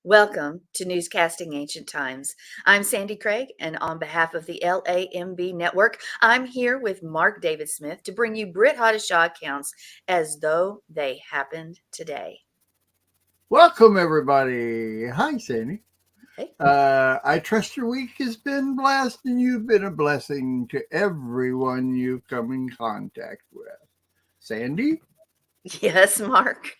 Welcome to Newscasting Ancient Times. I'm Sandi Craig, and on behalf of the LAMB network, I'm here with Mark David Smith to bring you Brit Hadashah accounts as though they happened today. Welcome, everybody. Hi, Sandi. Hey. I trust your week has been blessed and you've been a blessing to everyone you've come in contact with. Sandi? Yes, Mark.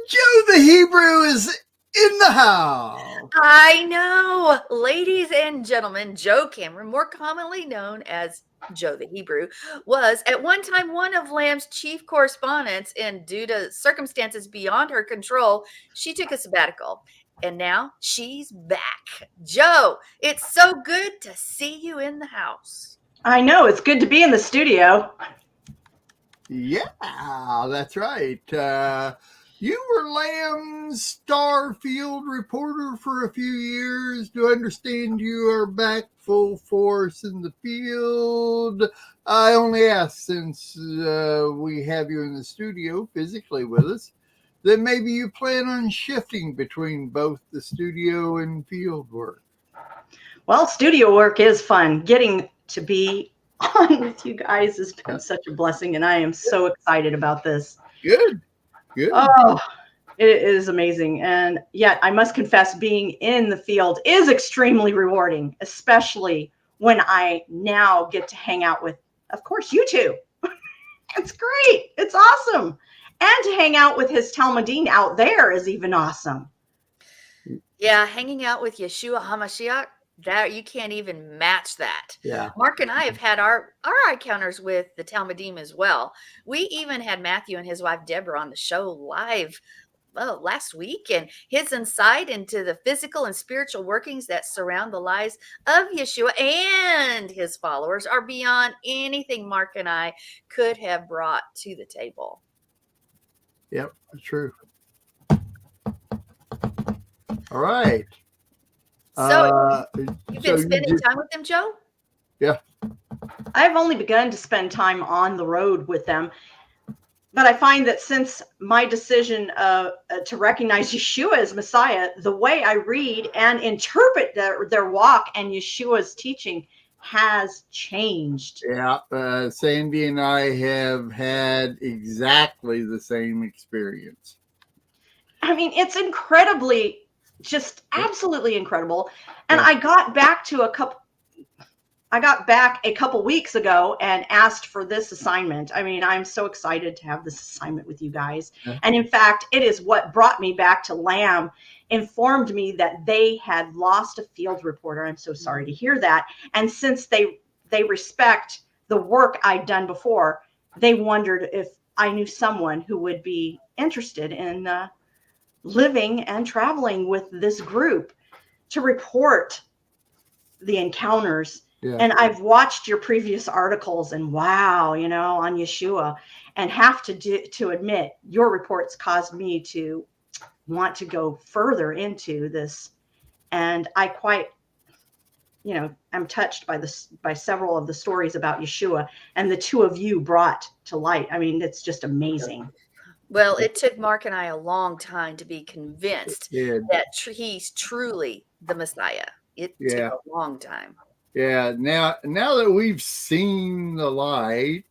Joe the Hebrew is in the house. I know. Ladies and gentlemen, Joe Cameron, more commonly known as Joe the Hebrew, was at one time one of Lamb's chief correspondents, and due to circumstances beyond her control, she took a sabbatical. And now she's back. Joe, it's so good to see you in the house. I know. It's good to be in the studio. Yeah, that's right. You were Lamb's star field reporter for a few years. To understand you are back full force in the field. I only ask since we have you in the studio physically with us, that maybe you plan on shifting between both the studio and field work. Well, studio work is fun. Getting to be on with you guys has been such a blessing, and I am so excited about this. Good. Oh, it is amazing. And yet I must confess, being in the field is extremely rewarding, especially when I now get to hang out with, of course, you two. It's great. It's awesome. And to hang out with his Talmudim out there is even awesome. Yeah, hanging out with Yeshua HaMashiach, that you can't even match that. Yeah. Mark and I have had our encounters with the Talmudim as well. We even had Matthew and his wife Deborah on the show live last week, and his insight into the physical and spiritual workings that surround the lives of Yeshua and his followers are beyond anything Mark and I could have brought to the table. Yep, true. All right. So you've been spending time with them, Joe? Yeah. I've only begun to spend time on the road with them, but I find that since my decision to recognize Yeshua as Messiah, the way I read and interpret their walk and Yeshua's teaching has changed. Yeah, Sandi and I have had exactly the same experience. I mean, it's incredibly, just absolutely incredible. And I got back a couple weeks ago and asked for this assignment. I mean, I'm so excited to have this assignment with you guys. Yeah. And in fact, it is what brought me back to Lamb, informed me that they had lost a field reporter. I'm so sorry to hear that. And since they respect the work I'd done before, they wondered if I knew someone who would be interested in living and traveling with this group to report the encounters. Yeah. And I've watched your previous articles and wow, on Yeshua, and have to admit your reports caused me to want to go further into this. And I quite, I'm touched by several of the stories about Yeshua and the two of you brought to light. I mean, it's just amazing. Well, it took Mark and I a long time to be convinced that he's truly the Messiah. It took a long time. Yeah. Now that we've seen the light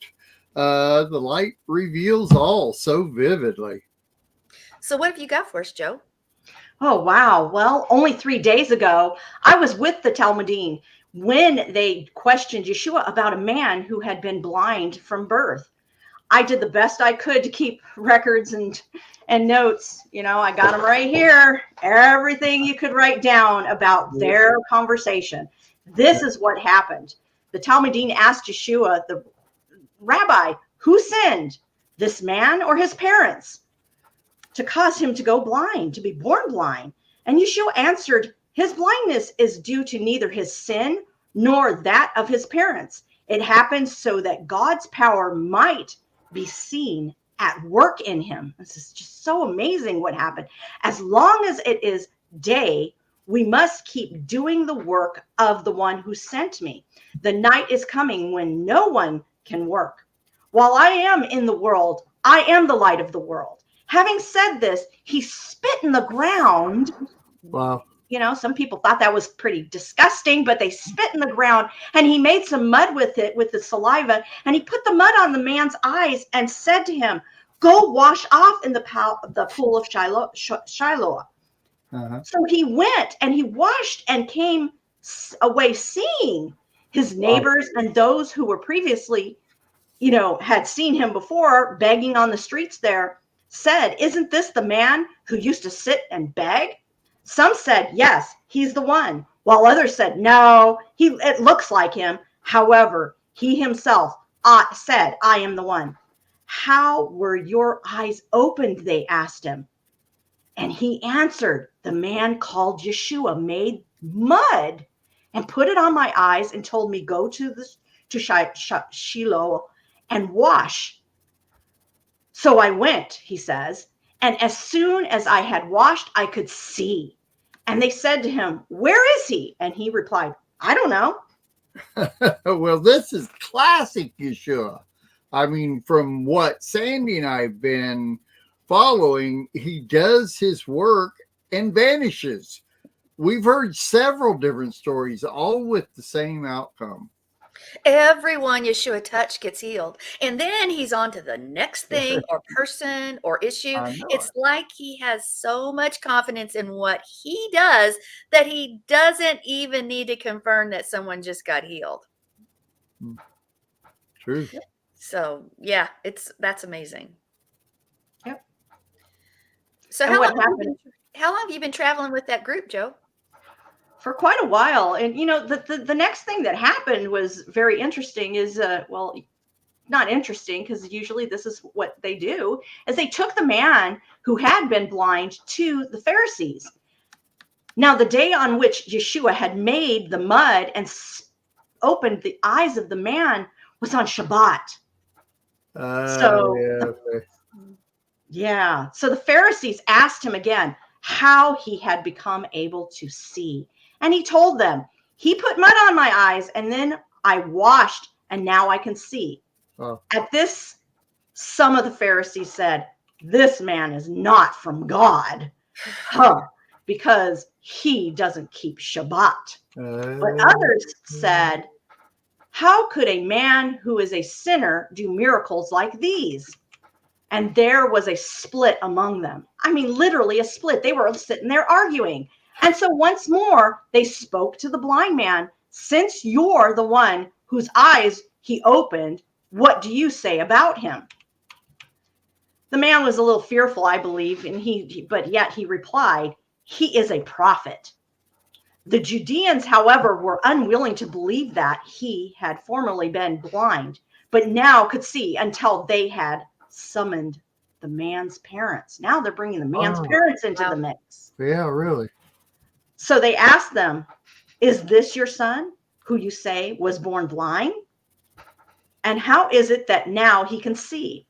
reveals all so vividly. So what have you got for us, Joe? Oh, wow. Well, only 3 days ago, I was with the Talmudim when they questioned Yeshua about a man who had been blind from birth. I did the best I could to keep records and notes. I got them right here. Everything you could write down about their conversation. This is what happened. The Talmudim asked Yeshua, the rabbi, who sinned, this man or his parents, to cause him to go blind, to be born blind? And Yeshua answered, his blindness is due to neither his sin nor that of his parents. It happened so that God's power might be seen at work in him. This is just so amazing what happened. As long as it is day, we must keep doing the work of the one who sent me. The night is coming when no one can work. While I am in the world, I am the light of the world. Having said this, he spit in the ground. Wow. You know, some people thought that was pretty disgusting, but they spit in the ground, and he made some mud with it, with the saliva, and he put the mud on the man's eyes and said to him, "Go wash off in the pool of Shiloh." Uh-huh. So he went and he washed and came away seeing. His neighbors and those who were previously, you know, had seen him before begging on the streets there, said, "Isn't this the man who used to sit and beg?" Some said, "Yes, he's the one," while others said, "No, it looks like him." However, he himself said, "I am the one." "How were your eyes opened?" they asked him. And he answered, "The man called Yeshua made mud and put it on my eyes and told me, go to Shiloh and wash." So I went, he says, and as soon as I had washed, I could see. And they said to him, "Where is he?" And he replied, "I don't know." Well, this is classic Yeshua. I mean, from what Sandy and I have been following, he does his work and vanishes. We've heard several different stories, all with the same outcome. Everyone Yeshua touched gets healed. And then he's on to the next thing or person or issue. I know It's it. like he has so much confidence in what he does that he doesn't even need to confirm that someone just got healed. True. So yeah, that's amazing. Yep. So And what happened? How long have you been traveling with that group, Joe? For quite a while. And you know, the next thing that happened was very interesting. Is well, not interesting, because usually this is what they do, is they took the man who had been blind to the Pharisees. Now, the day on which Yeshua had made the mud and opened the eyes of the man was on Shabbat. So yeah. So the Pharisees asked him again how he had become able to see. And he told them, "He put mud on my eyes, and then I washed, and now I can see." Oh. At this, some of the Pharisees said, "This man is not from God, because he doesn't keep Shabbat." But others said, "How could a man who is a sinner do miracles like these?" And there was a split among them. I mean, literally a split. They were sitting there arguing. And so once more, they spoke to the blind man, "Since you're the one whose eyes he opened, what do you say about him?" The man was a little fearful, I believe, but yet he replied, "He is a prophet." The Judeans, however, were unwilling to believe that he had formerly been blind, but now could see, until they had summoned the man's parents. Now they're bringing the man's parents into the mix. Yeah, really. So they asked them, "Is this your son, who you say was born blind? And how is it that now he can see?"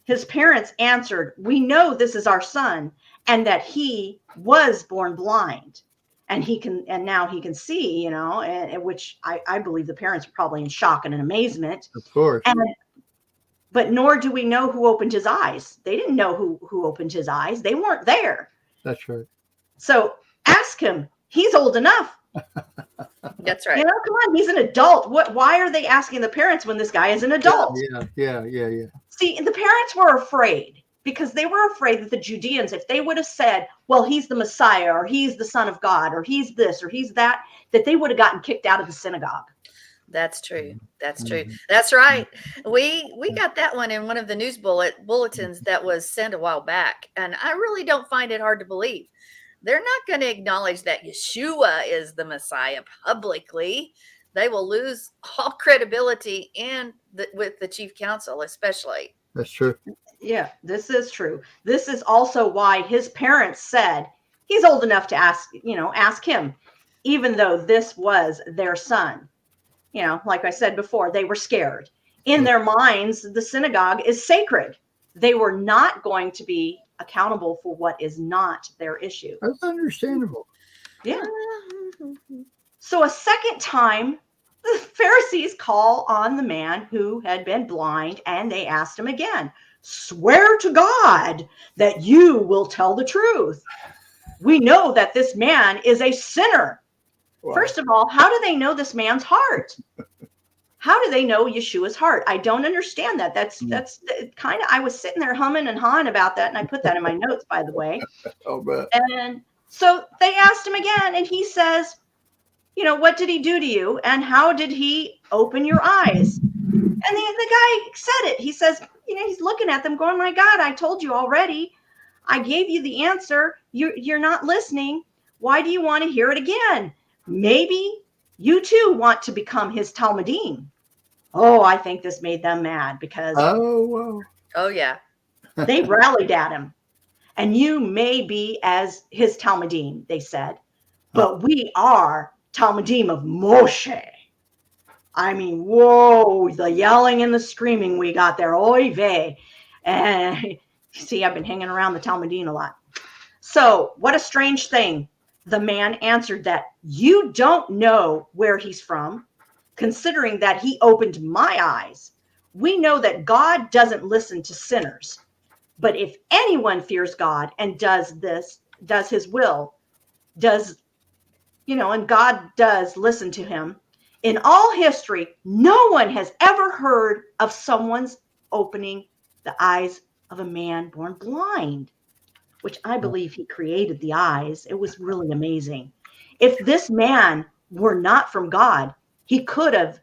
His parents answered, "We know this is our son, and that he was born blind, and now he can see," you know, and which I believe the parents were probably in shock and in amazement. Of course. But nor do we know who opened his eyes. They didn't know who opened his eyes. They weren't there. That's right. So ask him. He's old enough. That's right. You know, come on, he's an adult. Why are they asking the parents when this guy is an adult? Yeah. See, the parents were afraid, because they were afraid that the Judeans, if they would have said, "Well, he's the Messiah," or "He's the Son of God," or "He's this," or "He's that," that they would have gotten kicked out of the synagogue. That's true. That's true. That's right. We got that one in one of the news bulletins that was sent a while back, and I really don't find it hard to believe. They're not going to acknowledge that Yeshua is the Messiah publicly. They will lose all credibility with the chief council, especially. That's true. Yeah, this is true. This is also why his parents said, "He's old enough to ask him," even though this was their son. You know, like I said before, they were scared. In their minds, the synagogue is sacred. They were not going to be accountable for what is not their issue. That's understandable. Yeah. So a second time, the Pharisees call on the man who had been blind, and they asked him again, swear to God that you will tell the truth. We know that this man is a sinner. Wow. First of all, how do they know this man's heart? How do they know Yeshua's heart? I don't understand that. That's kind of, I was sitting there humming and hawing about that, and I put that in my notes, by the way. Oh, but And so they asked him again, and he says, what did he do to you, and how did he open your eyes? And the guy said it. He says, he's looking at them going, my God, I told you already. I gave you the answer. You're not listening. Why do you want to hear it again? Maybe you too want to become his Talmudim. Oh, I think this made them mad because Oh, yeah. they rallied at him. And you may be as his Talmudim, they said, but we are Talmudim of Moshe. I mean, whoa, the yelling and the screaming we got there. Oy vey. And see, I've been hanging around the Talmudim a lot. So what a strange thing. The man answered that you don't know where he's from, considering that he opened my eyes. We know that God doesn't listen to sinners. But if anyone fears God and does his will, and God does listen to him, in all history, no one has ever heard of someone's opening the eyes of a man born blind, which I believe he created the eyes. It was really amazing. If this man were not from God, he couldn't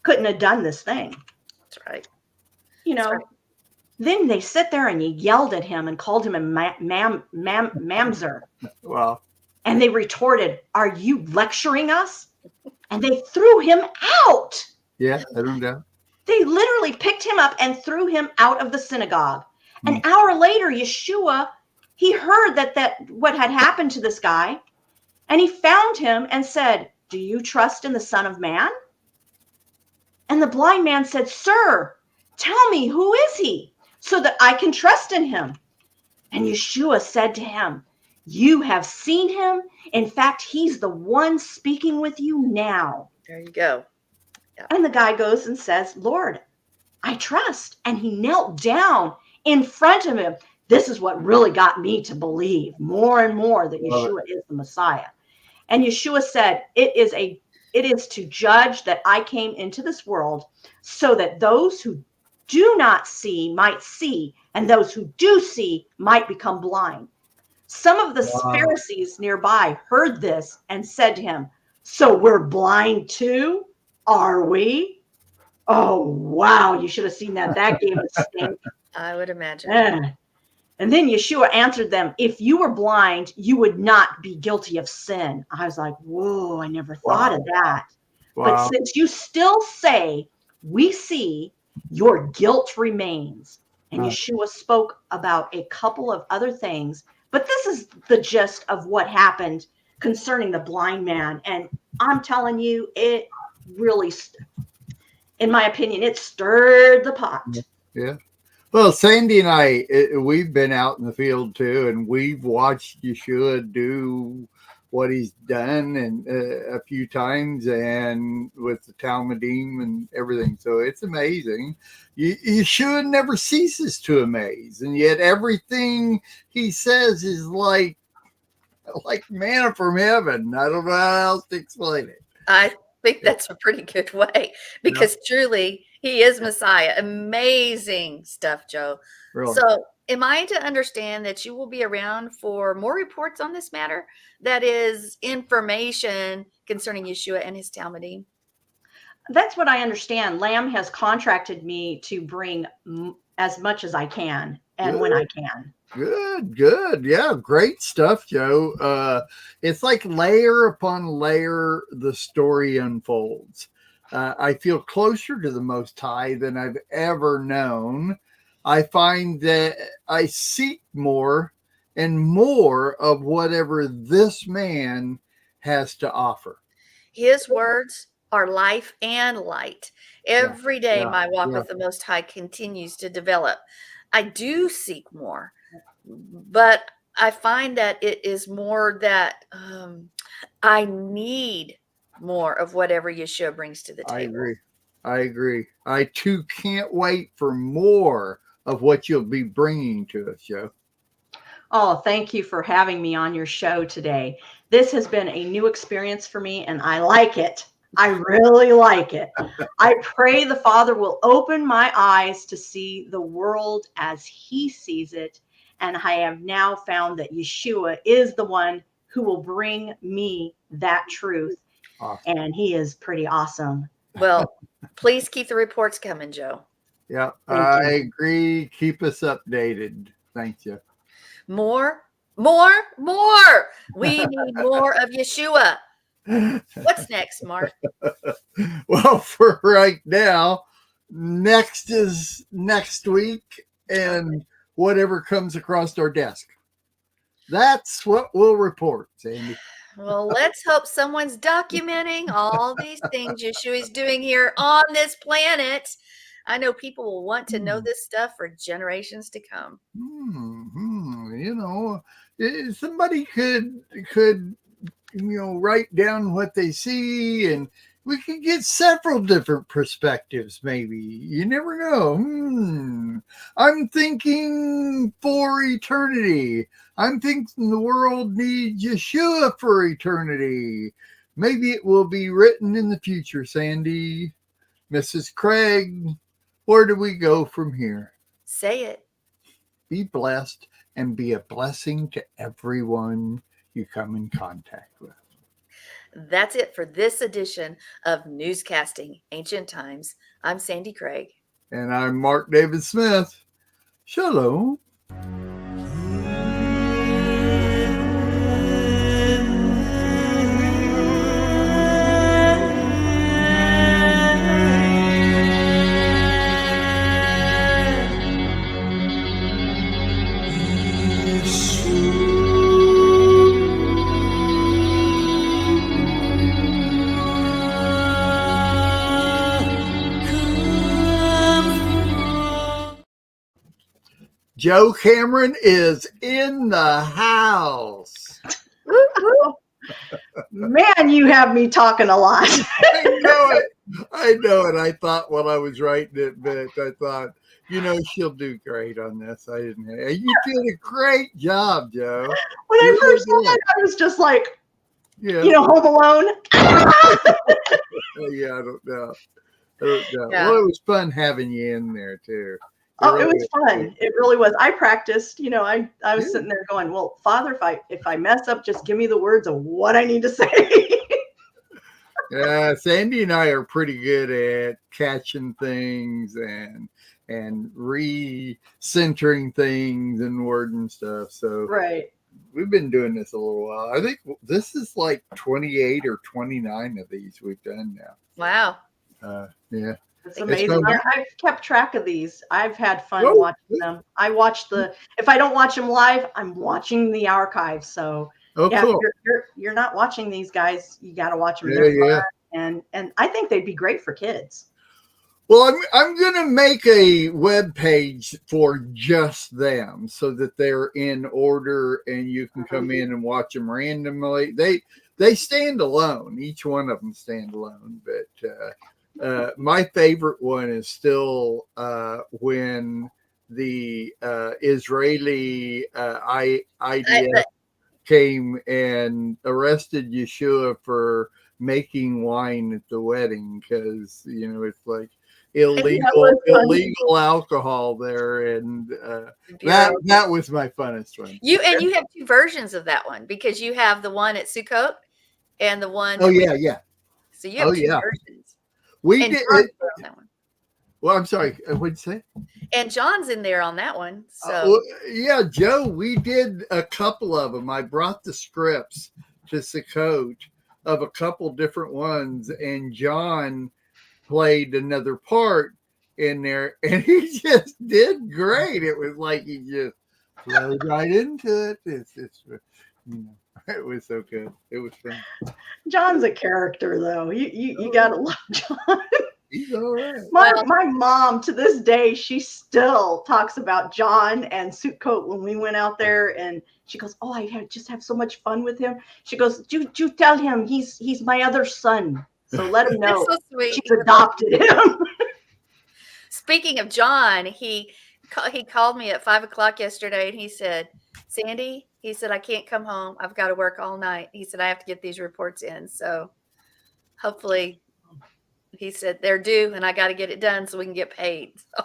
have done this thing. That's right. That's right. Then they sit there and yelled at him and called him a mamzer. Wow. And they retorted, "Are you lecturing us?" And they threw him out. Yeah, I don't know. They literally picked him up and threw him out of the synagogue. An hour later, Yeshua, he heard that what had happened to this guy, and he found him and said, "Do you trust in the Son of Man?" And the blind man said, "Sir, tell me, who is he, so that I can trust in him?" And Yeshua said to him, "You have seen him. In fact, he's the one speaking with you now." There you go. Yeah. And the guy goes and says, "Lord, I trust." And he knelt down in front of him. This is what really got me to believe more and more that Yeshua is the Messiah. And Yeshua said, it is to judge that I came into this world so that those who do not see might see, and those who do see might become blind. Some of the Pharisees nearby heard this and said to him, "So we're blind too, are we?" Oh, wow. You should have seen that. That gave a stink. I would imagine. And then Yeshua answered them, "If you were blind, you would not be guilty of sin." I was like, whoa, I never thought of that. Wow. But since you still say, "We see," your guilt remains. And Yeshua spoke about a couple of other things, but this is the gist of what happened concerning the blind man. And I'm telling you, it really, in my opinion, it stirred the pot. Yeah. Well, Sandi and I, we've been out in the field too, and we've watched Yeshua do what he's done and a few times, and with the Talmudim and everything. So it's amazing. Yeshua never ceases to amaze, and yet everything he says is like manna from heaven. I don't know how else to explain it. I think that's a pretty good way, because truly he is Messiah. Amazing stuff, Joe. Really? So am I to understand that you will be around for more reports on this matter? That is information concerning Yeshua and his Talmudim? That's what I understand. Lamb has contracted me to bring as much as I can and when I can. Good. Yeah, great stuff, Joe. It's like layer upon layer, the story unfolds. I feel closer to the Most High than I've ever known. I find that I seek more and more of whatever this man has to offer. His words are life and light. Every day my walk with the Most High continues to develop. I do seek more, but I find that it is more that I need more of whatever Yeshua brings to the table. I agree. I too can't wait for more of what you'll be bringing to us, Joe. Oh, thank you for having me on your show today. This has been a new experience for me, and I like it. I really like it. I pray the Father will open my eyes to see the world as He sees it. And I have now found that Yeshua is the one who will bring me that truth. Awesome. And He is pretty awesome. Well, please keep the reports coming, Joe. Yeah, Thank I you. agree. Keep us updated. Thank you. More. We need more of Yeshua. What's next, Mark? Well, for right now, next is next week and whatever comes across our desk. That's what we'll report, Sandy. Well, let's hope someone's documenting all these things Yeshua is doing here on this planet. I know people will want to know this stuff for generations to come. You know, somebody could write down what they see, and we could get several different perspectives. Maybe you never know. I'm thinking for eternity. I'm thinking the world needs Yeshua for eternity. Maybe it will be written in the future, Sandy. Mrs. Craig, where do we go from here? Say it. Be blessed and be a blessing to everyone you come in contact with. That's it for this edition of Newscasting Ancient Times. I'm Sandi Craig. And I'm Mark David Smith. Shalom. Joe Cameron is in the house. Man, you have me talking a lot. I know it. I thought while I was writing it, but I thought, she'll do great on this. I didn't. You did a great job, Joe. When I first saw it, I was just like, Home Alone. Yeah, I don't know. Yeah. Well, it was fun having you in there too. It was fun. It really was. I practiced. I was sitting there going, "Well, Father, if I mess up, just give me the words of what I need to say." Yeah, Sandy and I are pretty good at catching things and re-centering things and word and stuff. So right. We've been doing this a little while. I think this is like 28 or 29 of these we've done now. Wow. Yeah. It's amazing. I've kept track of these. I've had fun watching them. I watch if I don't watch them live, I'm watching the archives. So cool. If you're not watching these guys, you got to watch them. Yeah. And I think they'd be great for kids. Well, I'm going to make a web page for just them so that they're in order and you can come in and watch them randomly. They stand alone. Each one of them stand alone, but my favorite one is still when the Israeli IDF came and arrested Yeshua for making wine at the wedding because, it's like illegal alcohol there. And that was my funnest one. You have two versions of that one because you have the one at Sukkot and the one. Oh, yeah. So you have two versions. We did that one. Well, I'm sorry. What'd you say? And John's in there on that one. So yeah, Joe, we did a couple of them. I brought the scripts to Sukkot of a couple different ones, and John played another part in there, and he just did great. It was like he just flowed right into it. It was so good. It was fun. John's a character, though. You gotta love John. He's all right. My mom, to this day, she still talks about John and Sukkot when we went out there, and she goes, "Oh, I just have so much fun with him." She goes, "Do tell him he's my other son, so let him know." So sweet. She's adopted him. Speaking of John, he he called me at 5 o'clock yesterday, and he said, "Sandy," he said, "I can't come home. I've got to work all night." He said, "I have to get these reports in. So hopefully," he said, "they're due, and I got to get it done so we can get paid." So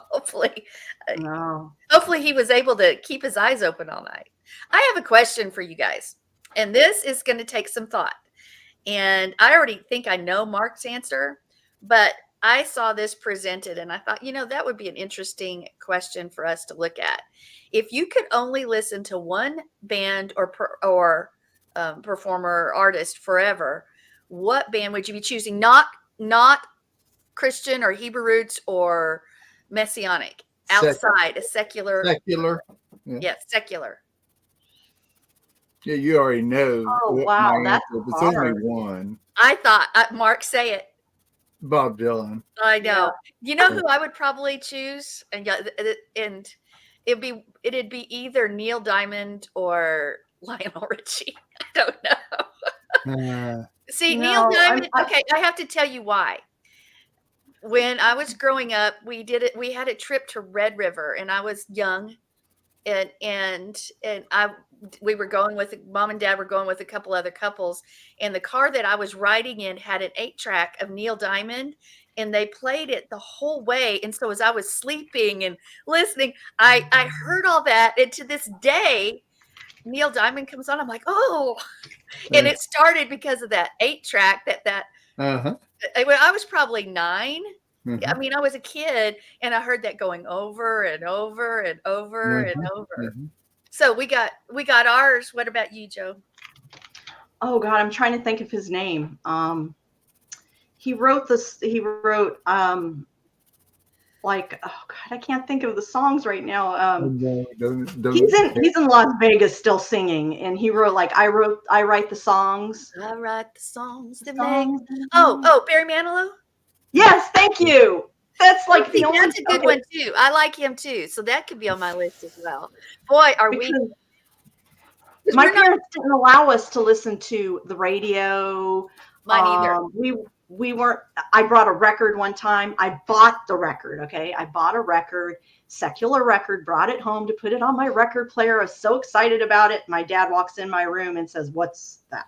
No. hopefully he was able to keep his eyes open all night. I have a question for you guys, and this is going to take some thought. And I already think I know Mark's answer, but I saw this presented and I thought, that would be an interesting question for us to look at. If you could only listen to one band or performer or artist forever, what band would you be choosing? Not Christian or Hebrew roots or Messianic, outside a secular. Secular. Yeah, secular. Yeah, you already know. Oh, what wow, my that's answer. It's hard. only one. I thought, Mark, say it. Bob Dylan. I know. Yeah. You know who I would probably choose, and it'd be either Neil Diamond or Lionel Richie. I don't know. See, Neil No, Diamond. Okay, I have to tell you why. When I was growing up, we had a trip to Red River, and I was young, and we were going with mom and dad were going with a couple other couples, and the car that I was riding in had an 8-track of Neil Diamond, and they played it the whole way. And so as I was sleeping and listening, I heard all that, and to this day, Neil Diamond comes on. I'm like, oh, and it started because of that 8-track that. I was probably 9. I mean, I was a kid, and I heard that going over and over and over and over. So we got ours. What about you, Joe? Oh God, I'm trying to think of his name. He wrote this. He wrote like, oh God, I can't think of the songs right now. He's in Las Vegas still singing, and he wrote like I write the songs. I write the songs that make. Oh, Barry Manilow. Yes, thank you. That's like the only. That's a good one too. I like him too, so that could be on my list as well. Boy, are we? My parents didn't allow us to listen to the radio. Mine either. We weren't. I brought a record one time. I bought the record. Okay, I bought a record, secular record. Brought it home to put it on my record player. I was so excited about it. My dad walks in my room and says, "What's that?"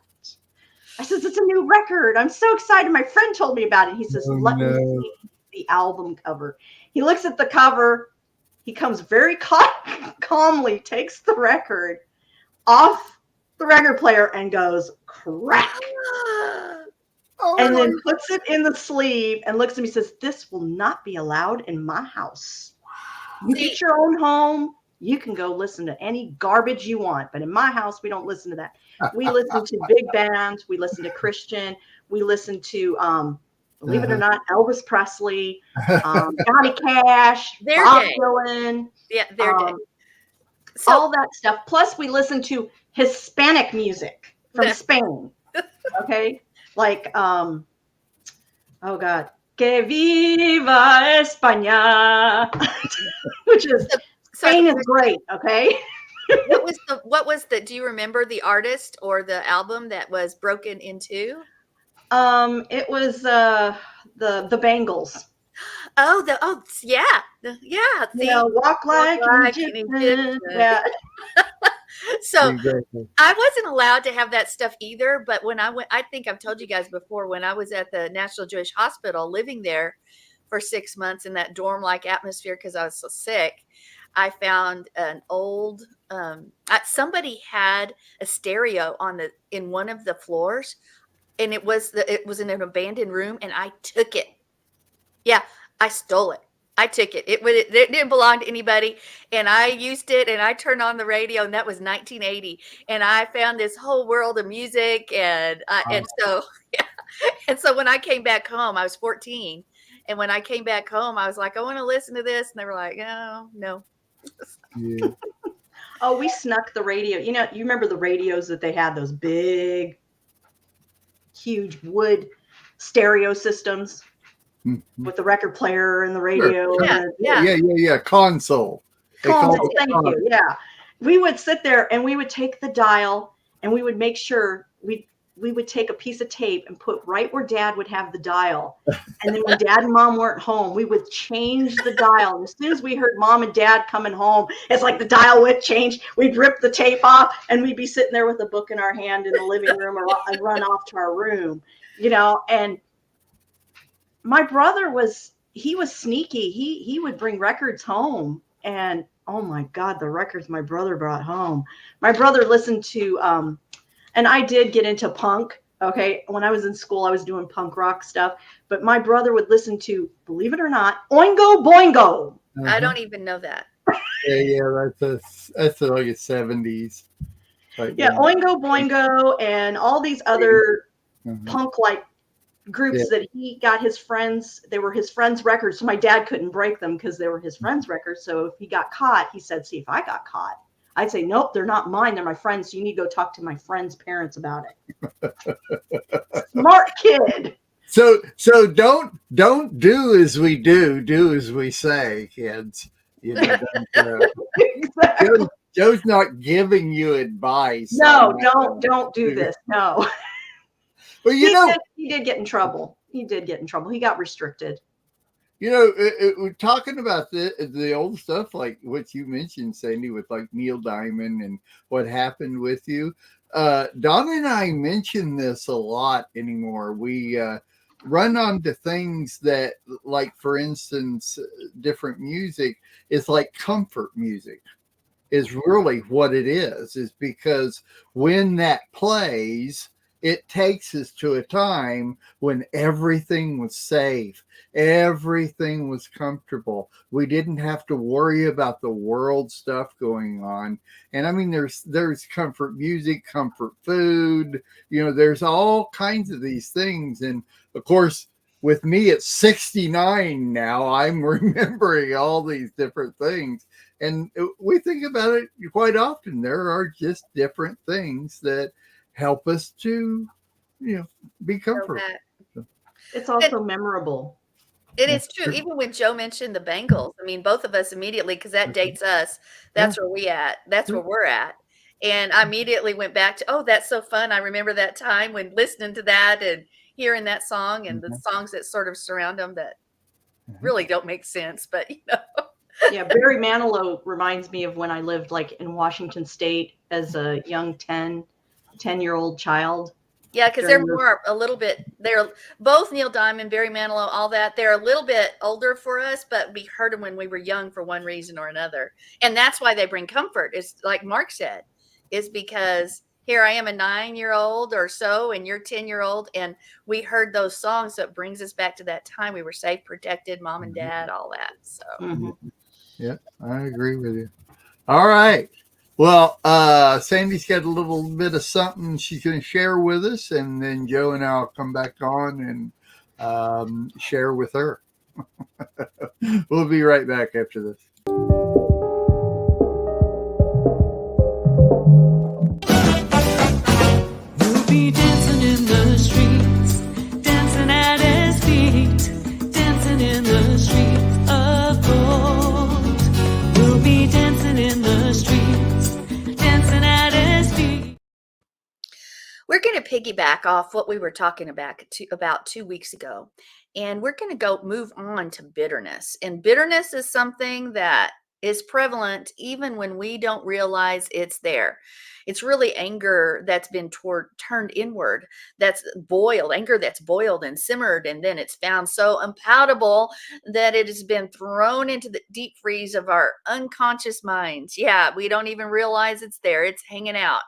I says, "It's a new record. I'm so excited. My friend told me about it." He says, "Let me see the album cover." He looks at the cover. He comes very calmly, takes the record off the record player and goes, "Crack." And then puts it in the sleeve and looks at me and says, "This will not be allowed in my house. You get your own home. You can go listen to any garbage you want. But in my house, we don't listen to that." We listen to big bands. We listen to Christian. We listen to, believe it or not, Elvis Presley, Johnny Cash, Bob Dylan. Yeah, their day. So, all that stuff. Plus, we listen to Hispanic music from Spain. Okay? Like, oh God, Que viva España, which is, Spain is great, okay? What was the, do you remember the artist or the album that was broken in two? It was the Bangles. Yeah. Walk like an Egyptian. Yeah. So exactly. I wasn't allowed to have that stuff either, but when I went, I think I've told you guys before, when I was at the National Jewish Hospital living there for 6 months in that dorm-like atmosphere because I was so sick, I found an old, somebody had a stereo in one of the floors, and it was in an abandoned room, and I took it. Yeah, I stole it. I took it. It didn't belong to anybody, and I used it, and I turned on the radio, and that was 1980, and I found this whole world of music, and so when I came back home, I was 14, and when I came back home, I was like, I want to listen to this, and they were like, oh, no. Yeah. Oh, we snuck the radio. You remember the radios that they had, those big, huge wood stereo systems? With the record player and the radio. Sure. Yeah. Console. Thank you. Yeah. We would sit there and we would take the dial and we would make sure we would take a piece of tape and put right where Dad would have the dial. And then when Dad and Mom weren't home, we would change the dial. And as soon as we heard Mom and Dad coming home, it's like the dial would change. We'd rip the tape off and we'd be sitting there with a book in our hand in the living room or run off to our room, and my brother he was sneaky. He would bring records home, and oh my God, the records my brother brought home. My brother listened to, and I did get into punk. Okay. When I was in school, I was doing punk rock stuff, but my brother would listen to, believe it or not, Oingo Boingo. I don't even know that. Yeah, that's like a 70s. Yeah, Oingo Boingo and all these other punk-like groups that he got his friends. They were his friends' records, so my dad couldn't break them because they were his friends' records. So if he got caught, he said, "See if I got caught." I'd say, "Nope, they're not mine. They're my friends. So you need to go talk to my friends' parents about it." Smart kid. So don't do as we do as we say, kids. Exactly. Joe's not giving you advice. No, don't do this. No. Well, he did get in trouble. He got restricted. We're talking about the old stuff, like what you mentioned, Sandy, with like Neil Diamond and what happened with you. Donna and I mention this a lot anymore. We run onto things that, like, for instance, different music is like comfort music. Is really what it is because when that plays, it takes us to a time when everything was safe, everything was comfortable. We didn't have to worry about the world stuff going on. And I mean, there's comfort music, comfort food, there's all kinds of these things. And of course, with me at 69 now, I'm remembering all these different things. And we think about it quite often. There are just different things that help us to, be comfortable. It's also memorable. It is true. Even when Joe mentioned the Bengals, I mean, both of us immediately, because that dates us. That's where we're at. And I immediately went back to, oh, that's so fun. I remember that time when listening to that and hearing that song and the songs that sort of surround them that really don't make sense, but Yeah, Barry Manilow reminds me of when I lived like in Washington State as a young 10-year-old child. Yeah, because they're both Neil Diamond, Barry Manilow, all that. They're a little bit older for us, but we heard them when we were young for one reason or another. And that's why they bring comfort. It's like Mark said, is because here I am, a 9-year-old or so, and you're 10-year-old, and we heard those songs. So it brings us back to that time we were safe, protected, mom and dad, all that. So. Yeah, I agree with you. All right. Well, Sandy's got a little bit of something she's going to share with us, and then Joe and I'll come back on and share with her. We'll be right back after this. We'll be dancing in the streets, dancing at his feet, dancing in the streets of gold. We'll be dancing in the streets, dancing at his feet. We're going to piggyback off what we were talking about 2 weeks ago, and we're going to move on to bitterness. And bitterness is something that is prevalent even when we don't realize it's there. It's really anger that's been turned inward, that's boiled, anger that's boiled and simmered, and then it's found so unpalatable that it has been thrown into the deep freeze of our unconscious minds. Yeah, we don't even realize it's there. It's hanging out,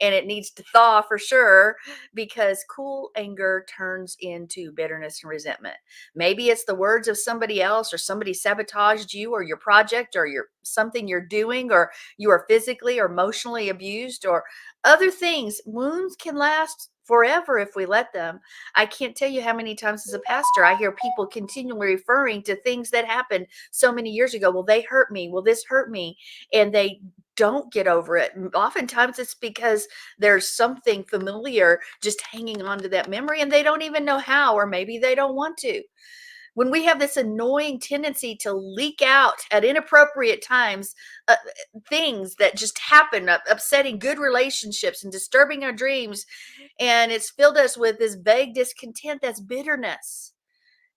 and it needs to thaw for sure, because cool anger turns into bitterness and resentment. Maybe it's the words of somebody else, or somebody sabotaged you or your project or something you're doing, or you are physically or emotionally abused, or other things. Wounds can last forever if we let them. I can't tell you how many times as a pastor I hear people continually referring to things that happened so many years ago. Well, they hurt me. Well, this hurt me. And they don't get over it. Oftentimes it's because there's something familiar just hanging on to that memory, and they don't even know how, or maybe they don't want to. when we have this annoying tendency to leak out at inappropriate times, things that just happen, upsetting good relationships and disturbing our dreams, and it's filled us with this vague discontent, that's bitterness.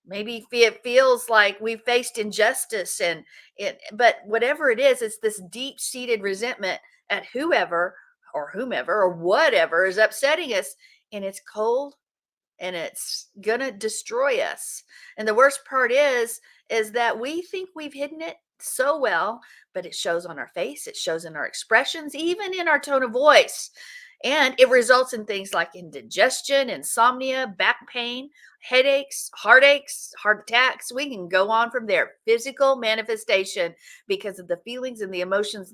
Maybe it feels like we faced injustice, and but whatever it is, it's this deep-seated resentment at whomever or whatever is upsetting us, and it's cold, and it's gonna destroy us. And the worst part is that we think we've hidden it so well, but it shows on our face, it shows in our expressions, even in our tone of voice. And it results in things like indigestion, insomnia, back pain, headaches, heartaches, heart attacks. We can go on from there. Physical manifestation because of the feelings and the emotions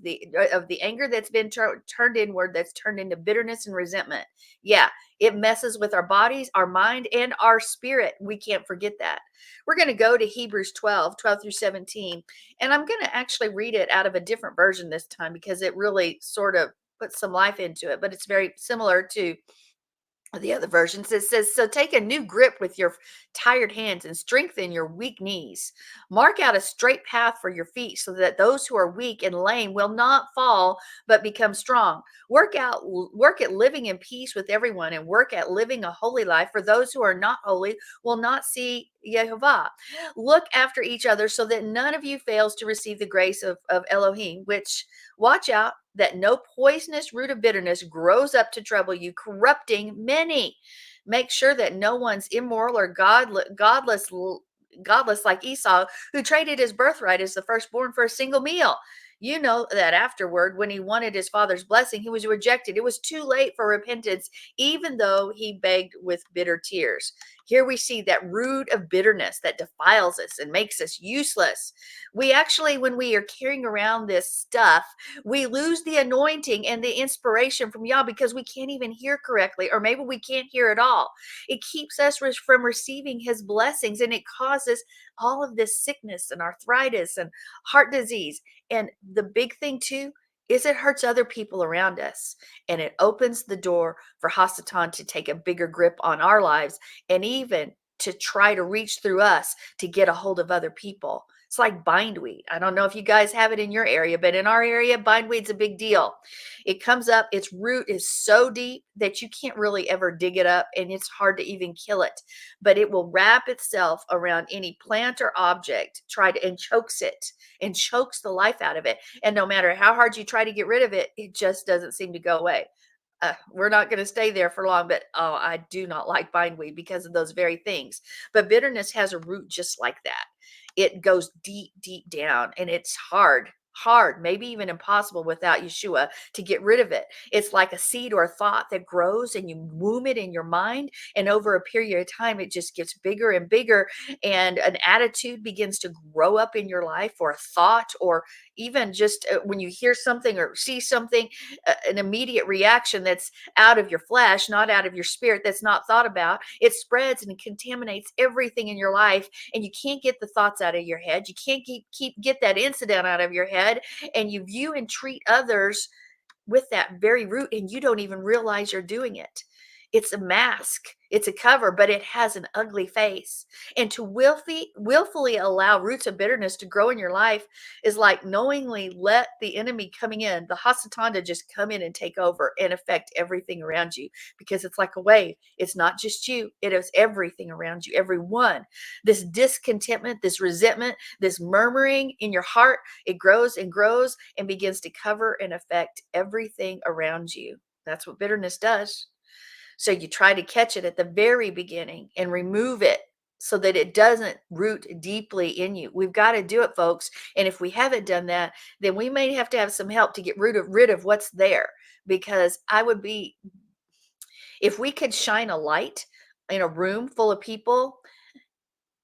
of the anger that's been turned inward, that's turned into bitterness and resentment. Yeah, it messes with our bodies, our mind, and our spirit. We can't forget that. We're going to go to Hebrews 12 through 17. And I'm going to actually read it out of a different version this time because it really sort of puts some life into it, but it's very similar to the other versions. It says, so take a new grip with your tired hands and strengthen your weak knees. Mark out a straight path for your feet so that those who are weak and lame will not fall, but become strong. Work at living in peace with everyone, and work at living a holy life, for those who are not holy will not see Yehovah. Look after each other so that none of you fails to receive the grace of Elohim, which watch out that no poisonous root of bitterness grows up to trouble you, corrupting many. Make sure that no one's immoral or godless like Esau, who traded his birthright as the firstborn for a single meal. You know that afterward, when he wanted his father's blessing, he was rejected. It was too late for repentance, even though he begged with bitter tears. Here we see that root of bitterness that defiles us and makes us useless. We actually, when we are carrying around this stuff, we lose the anointing and the inspiration from Yah because we can't even hear correctly, or maybe we can't hear at all. It keeps us from receiving his blessings, and it causes all of this sickness and arthritis and heart disease. And the big thing too is it hurts other people around us, and it opens the door for Hasatan to take a bigger grip on our lives, and even to try to reach through us to get a hold of other people. It's like bindweed. I don't know if you guys have it in your area, but in our area, bindweed's a big deal. It comes up, its root is so deep that you can't really ever dig it up, and it's hard to even kill it. But it will wrap itself around any plant or object, and chokes it, and chokes the life out of it. And no matter how hard you try to get rid of it, it just doesn't seem to go away. We're not going to stay there for long, but I do not like bindweed because of those very things. But bitterness has a root just like that. It goes deep, deep down, and it's hard, maybe even impossible without Yeshua to get rid of it. It's like a seed or a thought that grows, and you womb it in your mind, and over a period of time, it just gets bigger and bigger, and an attitude begins to grow up in your life, or a thought, or even just when you hear something or see something, an immediate reaction that's out of your flesh, not out of your spirit, that's not thought about. It spreads and contaminates everything in your life, and you can't get the thoughts out of your head. You can't get that incident out of your head, and you view and treat others with that very root, and you don't even realize you're doing it. It's a mask, it's a cover, but it has an ugly face. And to willfully allow roots of bitterness to grow in your life is like knowingly let the enemy coming in, the Hasatan, to just come in and take over and affect everything around you, because it's like a wave. It's not just you, it is everything around you, everyone. This discontentment, this resentment, this murmuring in your heart, it grows and grows and begins to cover and affect everything around you. That's what bitterness does. So you try to catch it at the very beginning and remove it so that it doesn't root deeply in you. We've got to do it, folks. And if we haven't done that, then we may have to have some help to get rid of what's there. Because if we could shine a light in a room full of people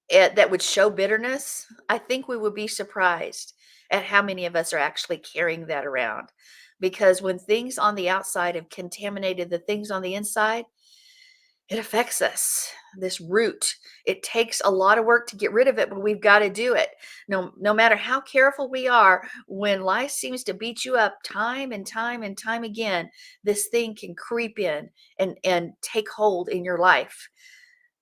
that would show bitterness, I think we would be surprised at how many of us are actually carrying that around. Because when things on the outside have contaminated the things on the inside, it affects us. This root, it takes a lot of work to get rid of it, but we've got to do it. No matter how careful we are, when life seems to beat you up time and time and time again, this thing can creep in and take hold in your life.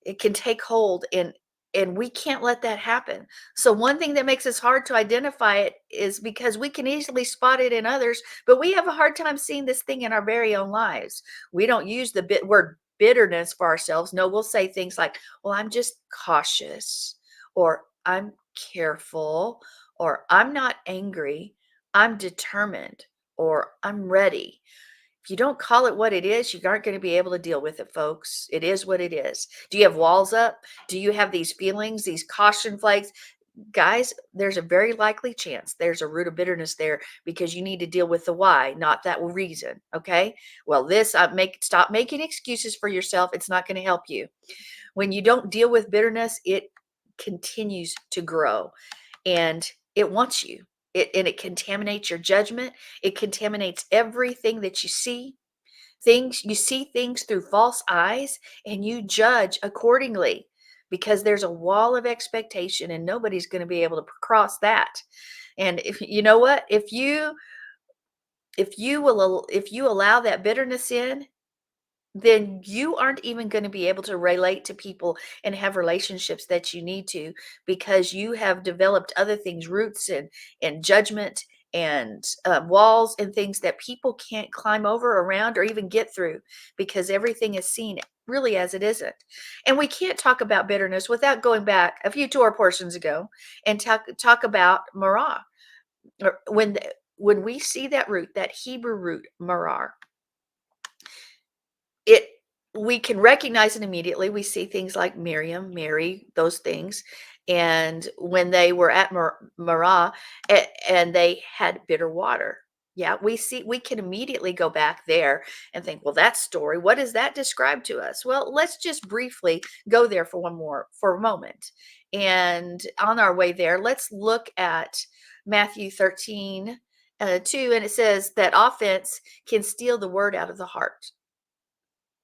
It can take hold, and And we can't let that happen. So one thing that makes us hard to identify it is because we can easily spot it in others, but we have a hard time seeing this thing in our very own lives. We don't use the word bitterness for ourselves. No, we'll say things like, well, I'm just cautious, or I'm careful, or I'm not angry, I'm determined, or I'm ready. If you don't call it what it is, you aren't going to be able to deal with it, folks. It is what it is. Do you have walls up? Do you have these feelings, these caution flags? Guys, there's a very likely chance there's a root of bitterness there, because you need to deal with the why, not that reason. Okay. Well, stop making excuses for yourself. It's not going to help you. When you don't deal with bitterness, it continues to grow, and it wants you. And it contaminates your judgment. It contaminates everything that you see. You see things through false eyes, and you judge accordingly, because there's a wall of expectation, and nobody's going to be able to cross that. And if you know what, if you allow that bitterness in, then you aren't even going to be able to relate to people and have relationships that you need to, because you have developed other things, roots and judgment and walls and things that people can't climb over, around, or even get through, because everything is seen really as it isn't. And we can't talk about bitterness without going back a few Torah portions ago and talk about marah. When we see that root, that Hebrew root marah, we can recognize it immediately. We see things like Miriam, Mary, those things. And when they were at Marah, and they had bitter water. Yeah, we can immediately go back there and think, well, that story, what does that describe to us? Well, let's just briefly go there for a moment. And on our way there, let's look at Matthew 13, 2, and it says that offense can steal the word out of the heart.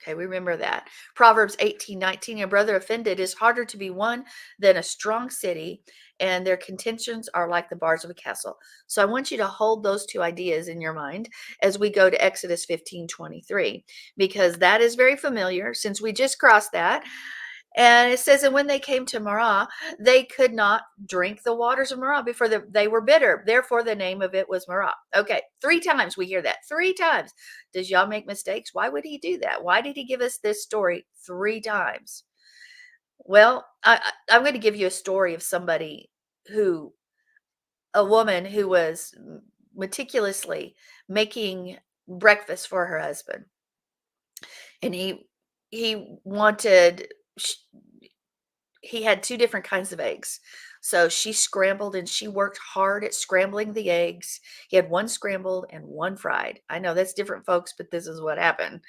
Okay, we remember that. Proverbs 18:19, a brother offended is harder to be won than a strong city, and their contentions are like the bars of a castle. So I want you to hold those two ideas in your mind as we go to Exodus 15:23, because that is very familiar since we just crossed that. And it says, and when they came to Marah, they could not drink the waters of Marah, before they were bitter. Therefore, the name of it was Marah. Okay, 3 times we hear that. 3 times. Does y'all make mistakes? Why would he do that? Why did he give us this story 3 times? Well, I'm going to give you a story of a woman who was meticulously making breakfast for her husband. And he had 2 different kinds of eggs. So she scrambled, and she worked hard at scrambling the eggs. He had 1 scrambled and 1 fried. I know that's different, folks, but this is what happened.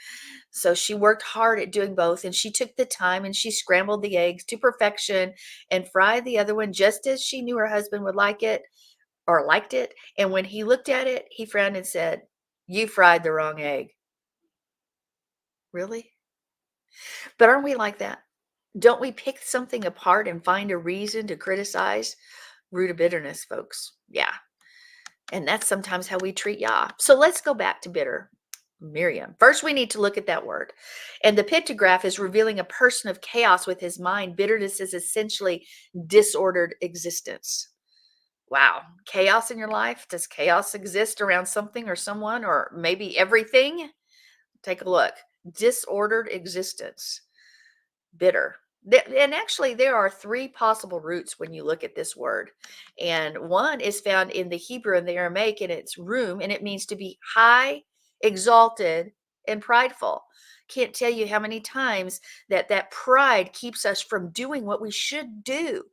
So she worked hard at doing both, and she took the time and she scrambled the eggs to perfection and fried the other one just as she knew her husband would like it, or liked it. And when he looked at it, he frowned and said, "You fried the wrong egg." Really? But aren't we like that? Don't we pick something apart and find a reason to criticize? Root of bitterness, folks. Yeah. And that's sometimes how we treat Yah. So let's go back to bitter. Miriam. First, we need to look at that word. And the pictograph is revealing a person of chaos with his mind. Bitterness is essentially disordered existence. Wow. Chaos in your life? Does chaos exist around something or someone, or maybe everything? Take a look. Disordered existence. Bitter. And actually, there are 3 possible roots when you look at this word. And one is found in the Hebrew and the Aramaic, and it's room, and it means to be high, exalted, and prideful. Can't tell you how many times that pride keeps us from doing what we should do.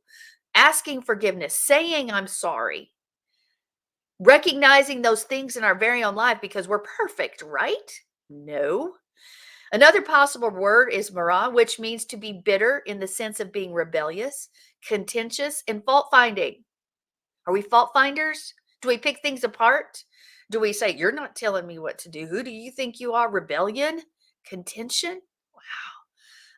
Asking forgiveness, saying I'm sorry, recognizing those things in our very own life, because we're perfect, right? No. Another possible word is marah, which means to be bitter in the sense of being rebellious, contentious, and fault-finding. Are we fault-finders? Do we pick things apart? Do we say, you're not telling me what to do? Who do you think you are? Rebellion? Contention? Wow.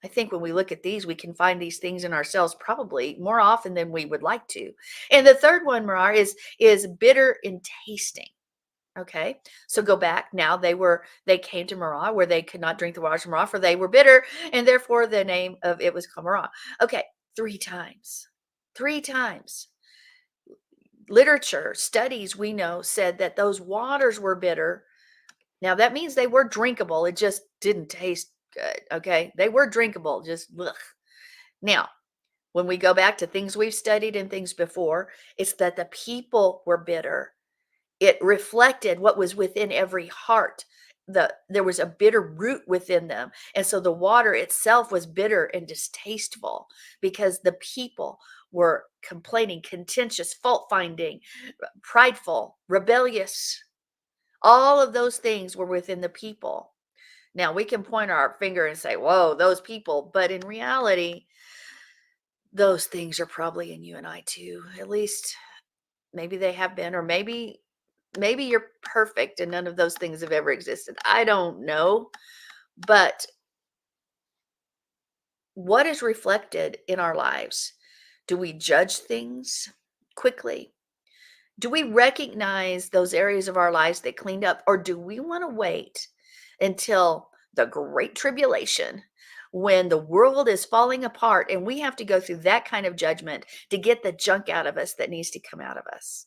I think when we look at these, we can find these things in ourselves probably more often than we would like to. And the third one, marah, is bitter in tasting. Okay, so go back. Now they came to Marah, where they could not drink the waters of Marah, for they were bitter, and therefore the name of it was called Marah. Okay, 3 times. 3 times. Literature, studies we know said that those waters were bitter. Now that means they were drinkable. It just didn't taste good. Okay. They were drinkable. Just ugh. Now, when we go back to things we've studied and things before, it's that the people were bitter. It reflected what was within every heart. There was a bitter root within them. And so the water itself was bitter and distasteful because the people were complaining, contentious, fault finding, prideful, rebellious. All of those things were within the people. Now we can point our finger and say, whoa, those people. But in reality, those things are probably in you and I too. At least maybe they have been, or maybe you're perfect and none of those things have ever existed. I don't know. But what is reflected in our lives? Do we judge things quickly? Do we recognize those areas of our lives that cleaned up, or do we want to wait until the great tribulation when the world is falling apart and we have to go through that kind of judgment to get the junk out of us that needs to come out of us?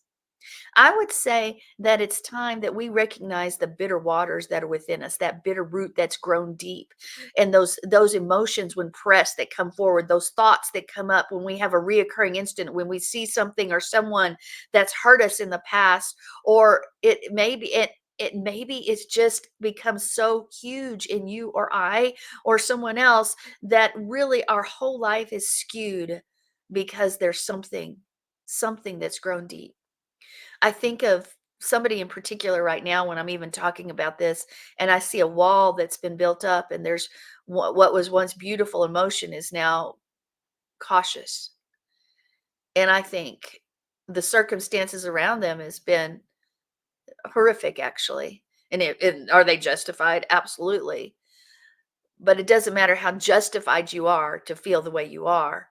I would say that it's time that we recognize the bitter waters that are within us, that bitter root that's grown deep, and those emotions when pressed that come forward, those thoughts that come up when we have a reoccurring incident, when we see something or someone that's hurt us in the past, or maybe it's just become so huge in you or I or someone else that really our whole life is skewed because there's something that's grown deep. I think of somebody in particular right now when I'm even talking about this, and I see a wall that's been built up, and there's what was once beautiful emotion is now cautious. And I think the circumstances around them has been horrific, actually. And are they justified? Absolutely. But it doesn't matter how justified you are to feel the way you are.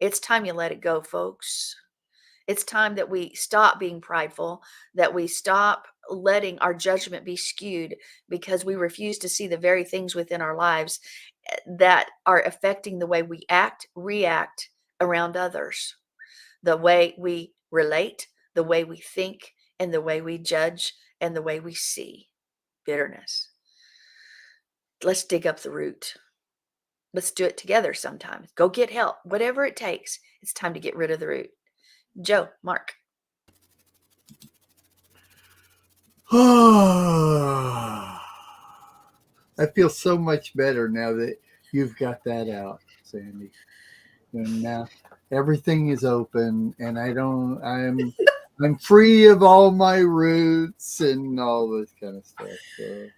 It's time you let it go, folks. It's time that we stop being prideful, that we stop letting our judgment be skewed because we refuse to see the very things within our lives that are affecting the way we act, react around others, the way we relate, the way we think, and the way we judge, and the way we see bitterness. Let's dig up the root. Let's do it together sometimes. Go get help, whatever it takes. It's time to get rid of the root. Joe, Mark. I feel so much better now that you've got that out, Sandy. And now everything is open, and I'm free of all my roots and all this kind of stuff. So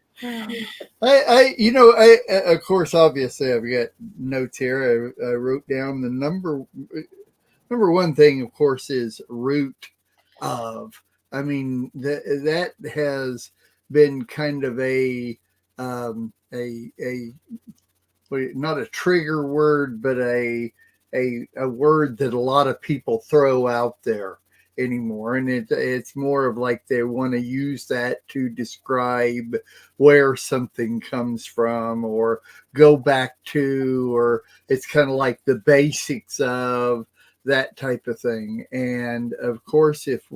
of course, obviously, I've got notes here. I wrote down the number one thing, of course, is root of. I mean, that has been kind of a not a trigger word, but a word that a lot of people throw out there anymore, and it's more of like they want to use that to describe where something comes from or go back to, or it's kind of like the basics of that type of thing. And of course, it's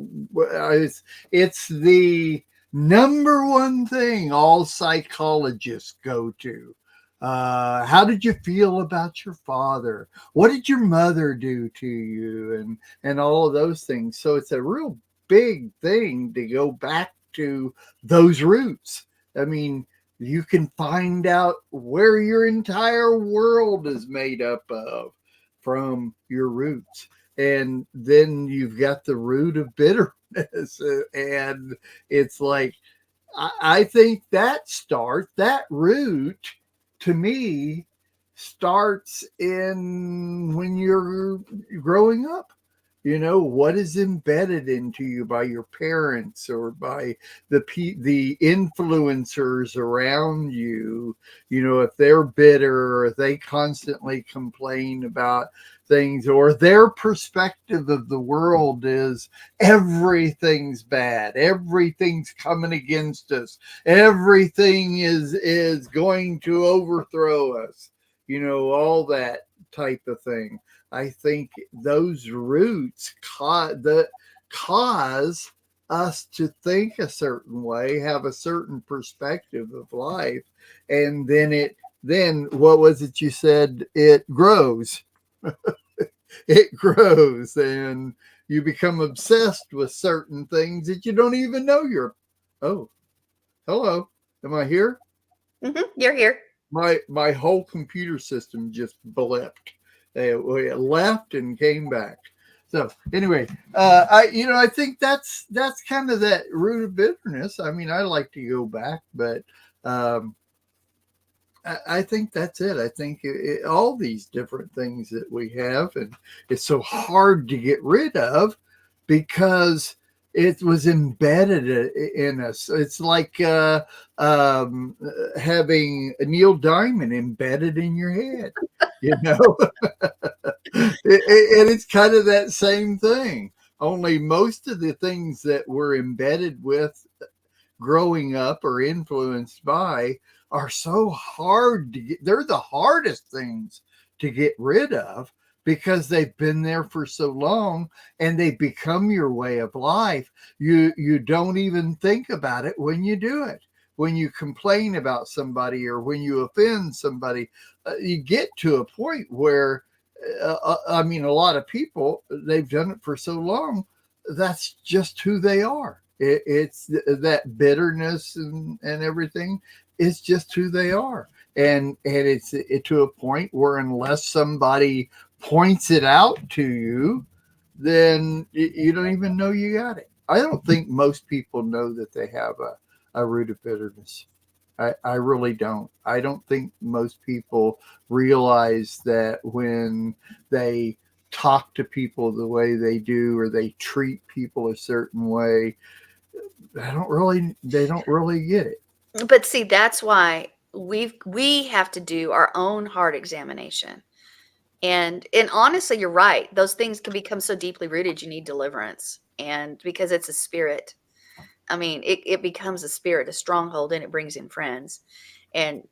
the number one thing all psychologists go to. How did you feel about your father? What did your mother do to you? And all of those things. So it's a real big thing to go back to those roots. I mean, you can find out where your entire world is made up of from your roots. And then you've got the root of bitterness. And it's like, I think that root to me starts in when you're growing up. You know, what is embedded into you by your parents or by the influencers around you. You know, if they're bitter or if they constantly complain about things, or their perspective of the world is everything's bad, everything's coming against us, everything is going to overthrow us, you know, all that type of thing. I think those roots cause us to think a certain way, have a certain perspective of life, and then what was it you said? It grows. It grows, and you become obsessed with certain things that you don't even know you're. Oh, hello, am I here? You're here. My whole computer system just blipped. It left and came back. So anyway, I think that's kind of that root of bitterness. I mean, I like to go back, but I think that's it. I think all these different things that we have, and it's so hard to get rid of because it was embedded in us. It's like having a Neil Diamond embedded in your head, you know? And it's kind of that same thing. Only most of the things that we're embedded with growing up or influenced by are so hard to get. They're the hardest things to get rid of because they've been there for so long and they become your way of life. You don't even think about it when you do it. When you complain about somebody or when you offend somebody, you get to a point where, I mean, a lot of people, they've done it for so long, that's just who they are. It's that bitterness and everything. It's just who they are, and it's to a point where unless somebody points it out to you, then you don't even know you got it. I don't think most people know that they have a root of bitterness. I really don't. I don't think most people realize that when they talk to people the way they do or they treat people a certain way, they don't really get it. But see, that's why we have to do our own heart examination. And honestly, you're right. Those things can become so deeply rooted, you need deliverance. And because it's a spirit. I mean, it becomes a spirit, a stronghold, and it brings in friends. And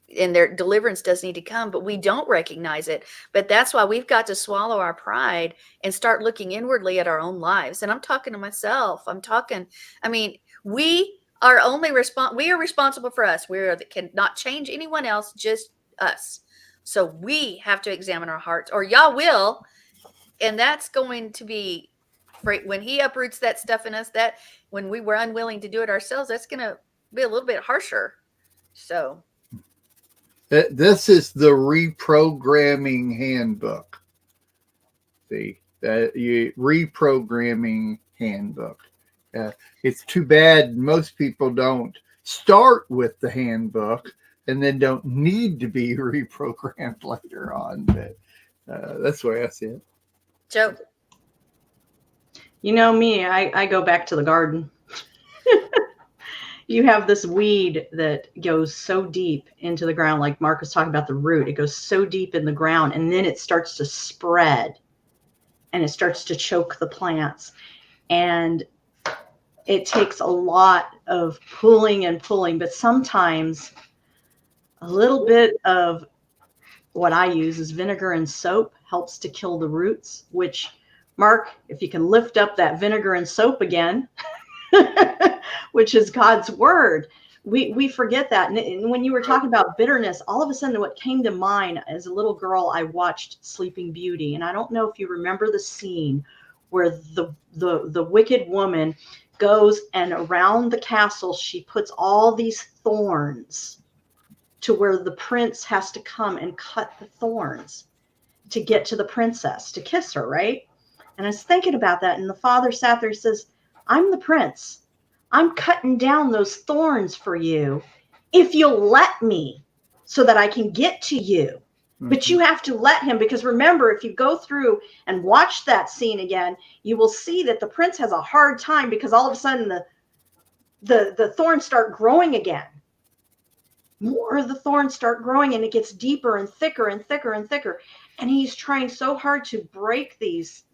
their deliverance does need to come, but we don't recognize it. But that's why we've got to swallow our pride and start looking inwardly at our own lives. And I'm talking to myself. I mean, we are responsible for us. Cannot change anyone else, just us. So we have to examine our hearts, or Yah will. And that's going to be when he uproots that stuff in us, that when we were unwilling to do it ourselves, that's going to be a little bit harsher. So this is the reprogramming handbook. The reprogramming handbook. It's too bad most people don't start with the handbook and then don't need to be reprogrammed later on. But that's the way I see it. Joe. You know me, I go back to the garden. You have this weed that goes so deep into the ground, like Mark was talking about the root. It goes so deep in the ground, and then it starts to spread, and it starts to choke the plants. And it takes a lot of pulling and pulling, but sometimes a little bit of what I use is vinegar and soap helps to kill the roots, which, Mark, if you can lift up that vinegar and soap again, which is God's word, we forget that. And when you were talking about bitterness, all of a sudden what came to mind, as a little girl, I watched Sleeping Beauty. And I don't know if you remember the scene where the wicked woman goes and around the castle, she puts all these thorns to where the prince has to come and cut the thorns to get to the princess to kiss her, right? And I was thinking about that, and the father sat there and says, I'm the prince. I'm cutting down those thorns for you if you'll let me so that I can get to you. Mm-hmm. But you have to let him, because remember, if you go through and watch that scene again, you will see that the prince has a hard time because all of a sudden the thorns start growing again. More of the thorns start growing, and it gets deeper and thicker and thicker and thicker. And he's trying so hard to break these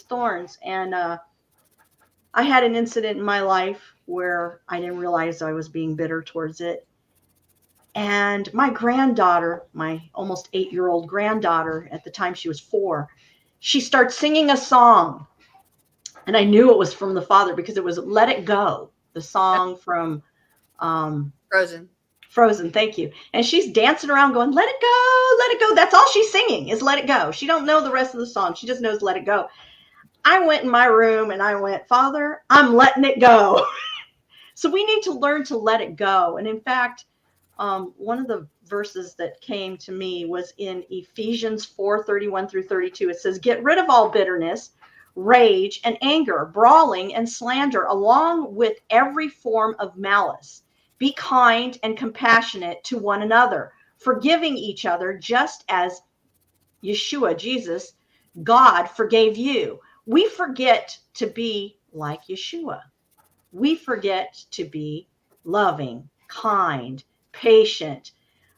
thorns. And I had an incident in my life where I didn't realize I was being bitter towards it. And my granddaughter, my almost 8-year-old granddaughter, at the time she was 4, she starts singing a song. And I knew it was from the Father because it was Let It Go, the song from Frozen. Frozen, thank you. And she's dancing around going, let it go, let it go. That's all she's singing is let it go. She don't know the rest of the song. She just knows let it go. I went in my room and I went, Father, I'm letting it go. So we need to learn to let it go. And in fact, one of the verses that came to me was in Ephesians 4:31-32. It says, get rid of all bitterness, rage, and anger, brawling and slander, along with every form of malice. Be kind and compassionate to one another, forgiving each other just as Yeshua, Jesus, God forgave you. We forget to be like Yeshua. We forget to be loving, kind, patient,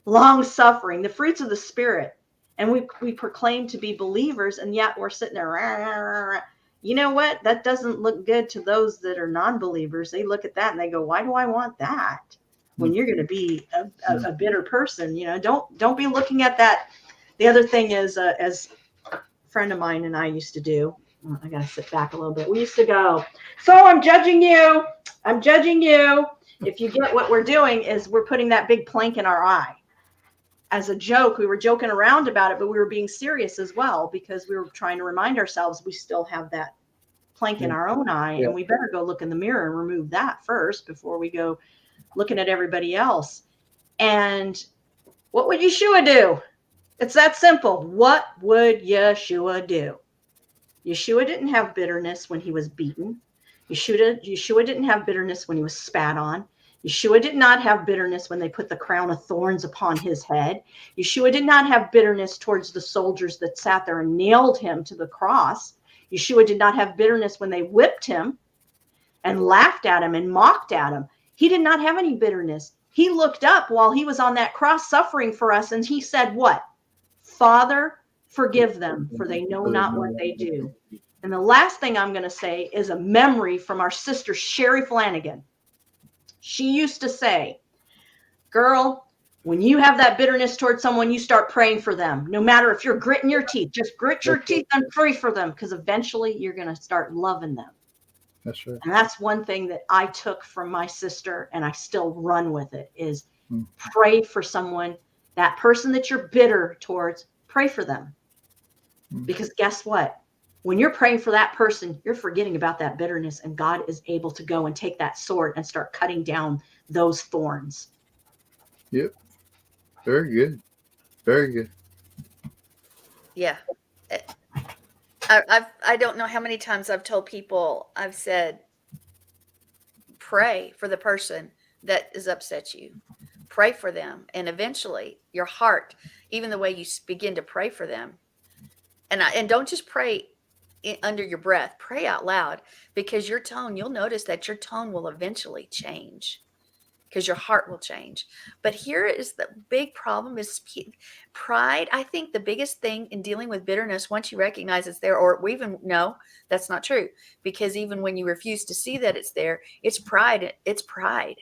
long-suffering, the fruits of the Spirit. And we proclaim to be believers, and yet we're sitting there, rah, rah, rah. You know what? That doesn't look good to those that are non-believers. They look at that and they go, why do I want that? When you're going to be a bitter person, don't be looking at that. The other thing is, as a friend of mine and I used to do, I got to sit back a little bit. We used to go, so I'm judging you. I'm judging you. If you get what we're doing is we're putting that big plank in our eye. As a joke, we were joking around about it, but we were being serious as well because we were trying to remind ourselves we still have that plank in our own eye, and we better go look in the mirror and remove that first before we go looking at everybody else. And what would Yeshua do? It's that simple. What would Yeshua do? Yeshua didn't have bitterness when he was beaten. Yeshua didn't have bitterness when he was spat on. Yeshua did not have bitterness when they put the crown of thorns upon his head. Yeshua did not have bitterness towards the soldiers that sat there and nailed him to the cross. Yeshua did not have bitterness when they whipped him and laughed at him and mocked at him. He did not have any bitterness. He looked up while he was on that cross suffering for us, and he said what? Father, forgive them, for they know not what they do. And the last thing I'm going to say is a memory from our sister, Sherry Flanagan. She used to say, girl, when you have that bitterness towards someone, you start praying for them. No matter if you're gritting your teeth, just grit your teeth and pray for them, because eventually you're going to start loving them. That's right. And that's one thing that I took from my sister, and I still run with it, is pray for someone. That person that you're bitter towards, pray for them. Because guess what? When you're praying for that person, you're forgetting about that bitterness, and God is able to go and take that sword and start cutting down those thorns. Yep. Very good. Very good. Yeah. I don't know how many times I've told people, I've said, pray for the person that has upset you. Pray for them. And eventually your heart, even the way you begin to pray for them, and don't just pray under your breath, pray out loud, because your tone, you'll notice that your tone will eventually change because your heart will change. But here is the big problem is pride. I think the biggest thing in dealing with bitterness, once you recognize it's there, or we even know that's not true, because even when you refuse to see that it's there, it's pride. It's pride.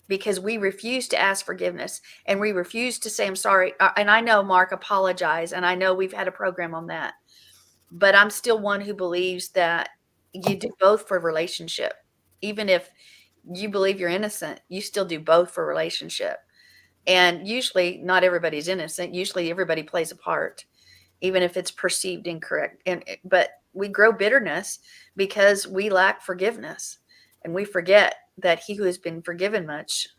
Because we refuse to ask forgiveness and we refuse to say, I'm sorry. And I know, Mark, apologize. And I know we've had a program on that. But I'm still one who believes that you do both for relationship. Even if you believe you're innocent, you still do both for relationship. And usually not everybody's innocent. Usually everybody plays a part, even if it's perceived incorrect. But we grow bitterness because we lack forgiveness. And we forget that he who has been forgiven much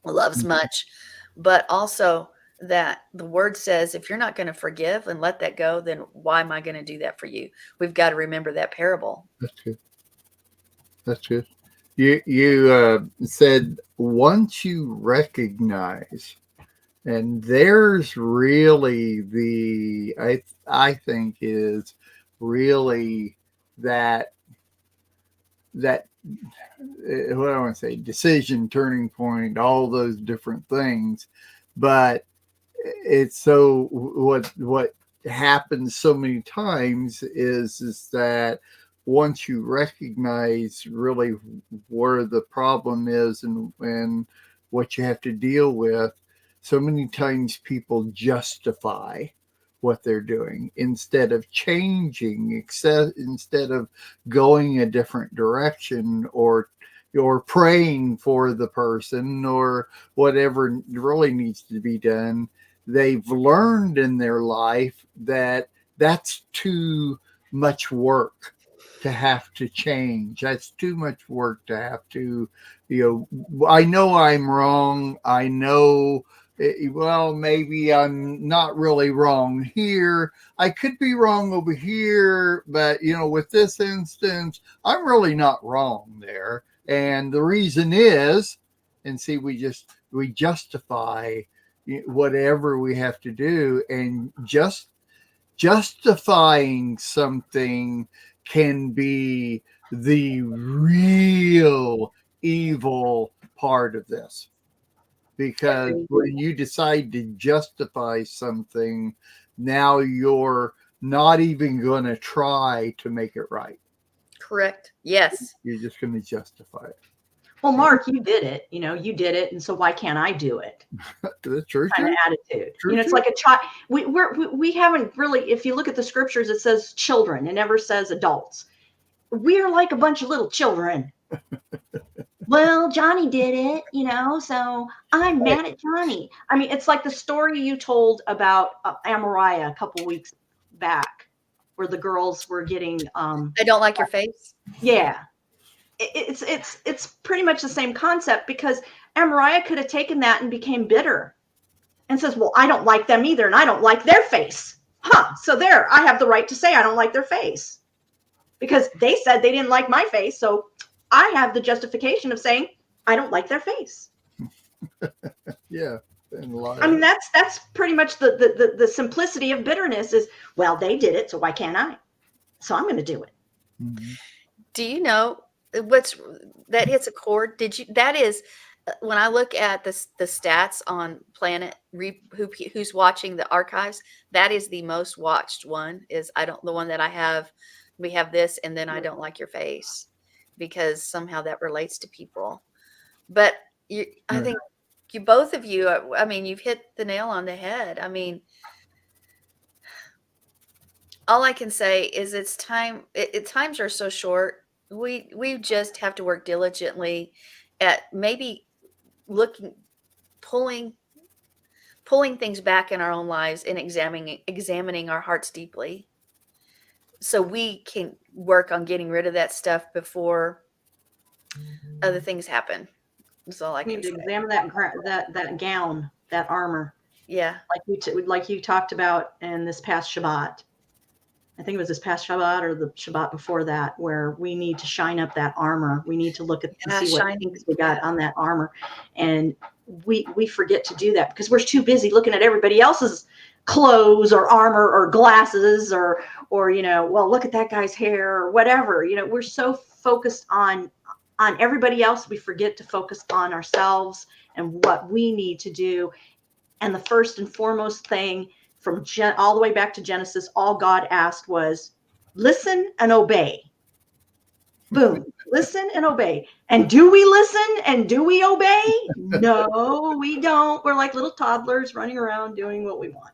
loves much, but also that the word says, if you're not going to forgive and let that go, then why am I going to do that for you? We've got to remember that parable. That's good. That's good. You said once you recognize, and there's really I think is really that what I want to say, decision, turning point, all those different things. But it's so what happens so many times is that once you recognize really where the problem is and what you have to deal with. So many times people justify what they're doing instead of changing, instead of going a different direction, or praying for the person, or whatever really needs to be done. They've learned in their life that that's too much work to have to change. That's too much work to have to, I know I'm wrong. I know, well, maybe I'm not really wrong here. I could be wrong over here, but with this instance, I'm really not wrong there. And the reason is, and see, we justify whatever we have to do, and justifying something can be the real evil part of this. Because when you decide to justify something, now you're not even going to try to make it right. Correct. Yes. You're just going to justify it. Well, Mark, you did it. You did it, and so why can't I do it? That's true. Kind of attitude. It's like a child. We haven't really. If you look at the scriptures, it says children. It never says adults. We are like a bunch of little children. Well, Johnny did it, so I'm mad at Johnny. I mean, it's like the story you told about Amariah a couple weeks back, where the girls were getting. I don't like your face. Yeah. It's pretty much the same concept, because Amariah could have taken that and became bitter and says, well, I don't like them either, and I don't like their face. So there, I have the right to say I don't like their face, because they said they didn't like my face. So I have the justification of saying I don't like their face. Yeah. I mean, that's pretty much the simplicity of bitterness is, well, they did it, so why can't I? So I'm going to do it. Mm-hmm. Do you know that hits a chord? That is, when I look at the stats on Planet, who's watching the archives, that is the most watched one. The one that I have, we have this, and then I don't like your face, because somehow that relates to people. But I think both of you, I mean, you've hit the nail on the head. I mean, all I can say is times are so short. We just have to work diligently at maybe pulling things back in our own lives and examining our hearts deeply, so we can work on getting rid of that stuff before other things happen. That's all I can say. Examine that gown, that armor. Yeah, like you talked about in this past Shabbat. I think it was this past Shabbat or the Shabbat before that, where we need to shine up that armor. We need to look at and see what things we got on that armor. And we forget to do that because we're too busy looking at everybody else's clothes or armor or glasses or well, look at that guy's hair or whatever. We're so focused on everybody else, we forget to focus on ourselves and what we need to do. And the first and foremost thing, from all the way back to Genesis, all God asked was listen and obey. Boom. Listen and obey. And do we listen and do we obey? No, we don't. We're like little toddlers running around doing what we want.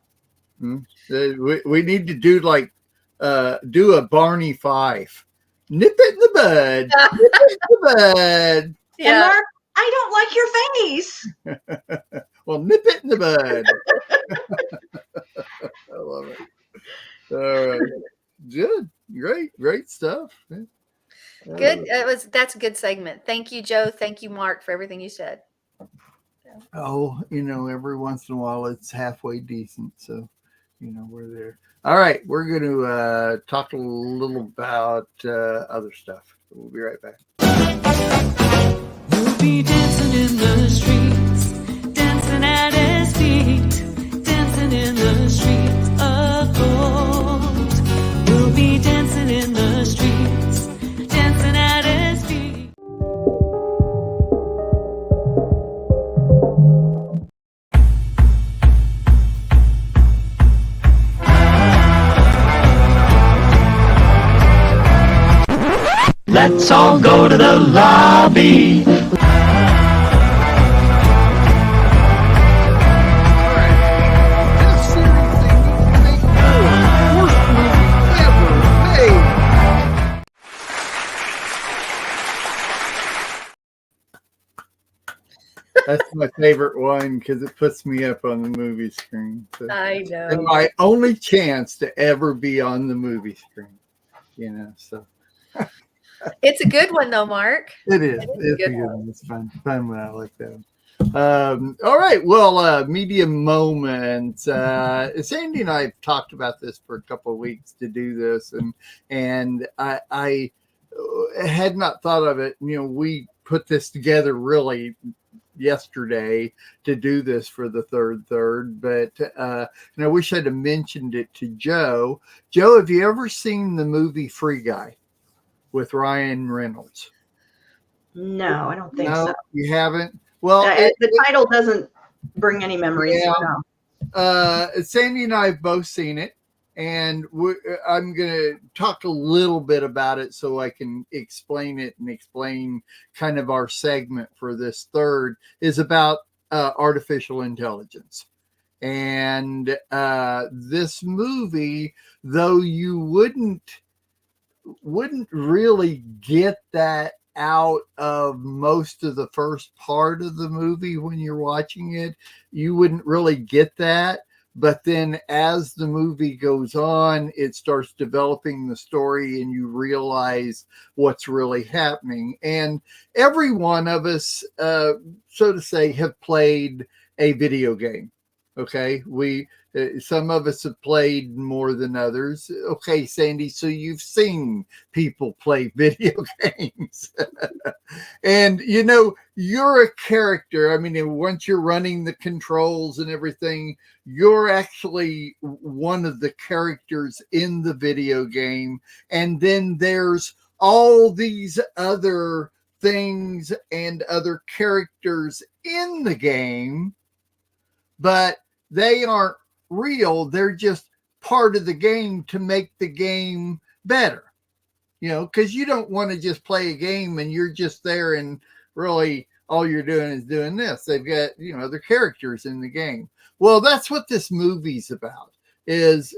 We need to do do a Barney Fife. Nip it in the bud. Nip it in the bud. Yeah. And Mark, I don't like your face. Well, nip it in the bud. I love it. All right. Good. Great stuff. Good. That's a good segment. Thank you, Joe. Thank you, Mark, for everything you said. Oh, every once in a while it's halfway decent. So, we're there. All right. We're going to talk a little about other stuff. We'll be right back. We'll be dancing in the streets, dancing at his feet, dancing in the streets of gold. We'll be dancing in the streets, dancing at his feet. Let's all go to the lobby. That's my favorite one because it puts me up on the movie screen. So. I And know. my only chance to ever be on the movie screen, so. It's a good one though, Mark. It is. It is a It's a good good one. one. It's fun when I like that. All right. Well, media moments. Sandy and I have talked about this for a couple of weeks to do this, and I had not thought of it. We put this together really yesterday to do this for the third, but I wish I'd have mentioned it to Joe. Joe, have you ever seen the movie Free Guy with Ryan Reynolds? No, I don't think No, so. you haven't. Well, The title doesn't bring any memories. yeah. So no. Sandy and I have both seen it, and I'm going to talk a little bit about it so I can explain it and explain kind of our segment for this third is about artificial intelligence. And this movie, though you wouldn't really get that out of most of the first part of the movie when you're watching it, you wouldn't really get that. But then as the movie goes on, it starts developing the story and you realize what's really happening. And every one of us, so to say, have played a video game. Okay. Some of us have played more than others. Okay, Sandy, so you've seen people play video games. And you're a character. I mean, once you're running the controls and everything, you're actually one of the characters in the video game. And then there's all these other things and other characters in the game, but they aren't real. They're just part of the game to make the game better. Because you don't want to just play a game and you're just there and really all you're doing is doing this. They've got, other characters in the game. Well, that's what this movie's about. Is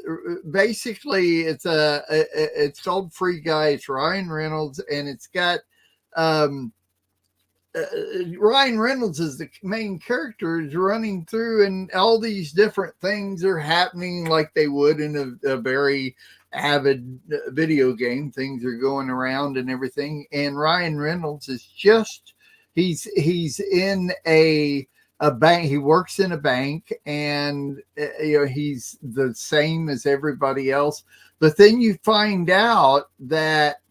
basically it's called Free Guy. It's Ryan Reynolds, and it's got Ryan Reynolds is the main character, is running through, and all these different things are happening like they would in a very avid video game. Things are going around and everything. And Ryan Reynolds is he's in a bank. He works in a bank, and he's the same as everybody else. But then you find out that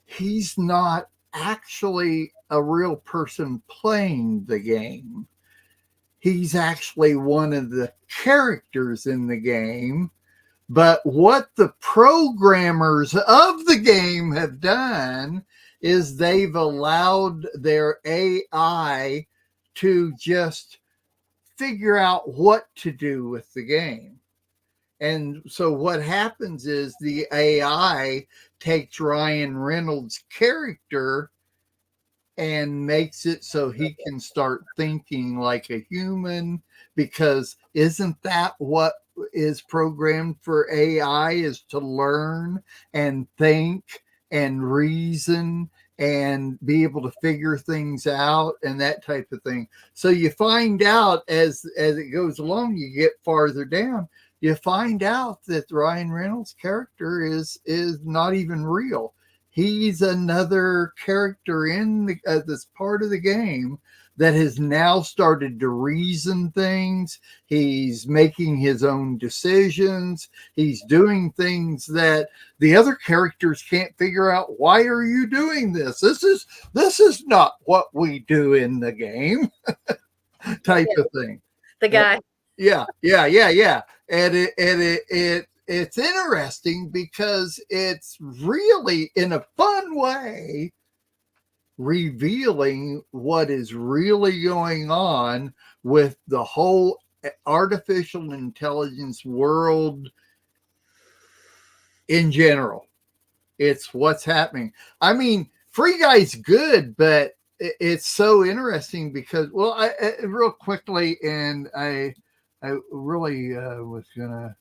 he's not actually a real person playing the game. He's actually one of the characters in the game. But what the programmers of the game have done is they've allowed their AI to just figure out what to do with the game. And so what happens is the AI takes Ryan Reynolds' character and makes it so he can start thinking like a human, because isn't that what is programmed for AI, is to learn and think and reason and be able to figure things out and that type of thing. So you find out as it goes along, you get farther down, you find out that Ryan Reynolds' character is not even real. He's another character in this part of the game that has now started to reason things. He's making his own decisions. He's doing things that the other characters can't figure out. Why are you doing this? This is not what we do in the game, type of thing. The guy. Yeah. And it's interesting because it's really, in a fun way, revealing what is really going on with the whole artificial intelligence world in general. It's what's happening. I mean, Free Guy's good, but it's so interesting because, well, I real quickly, and I really was gonna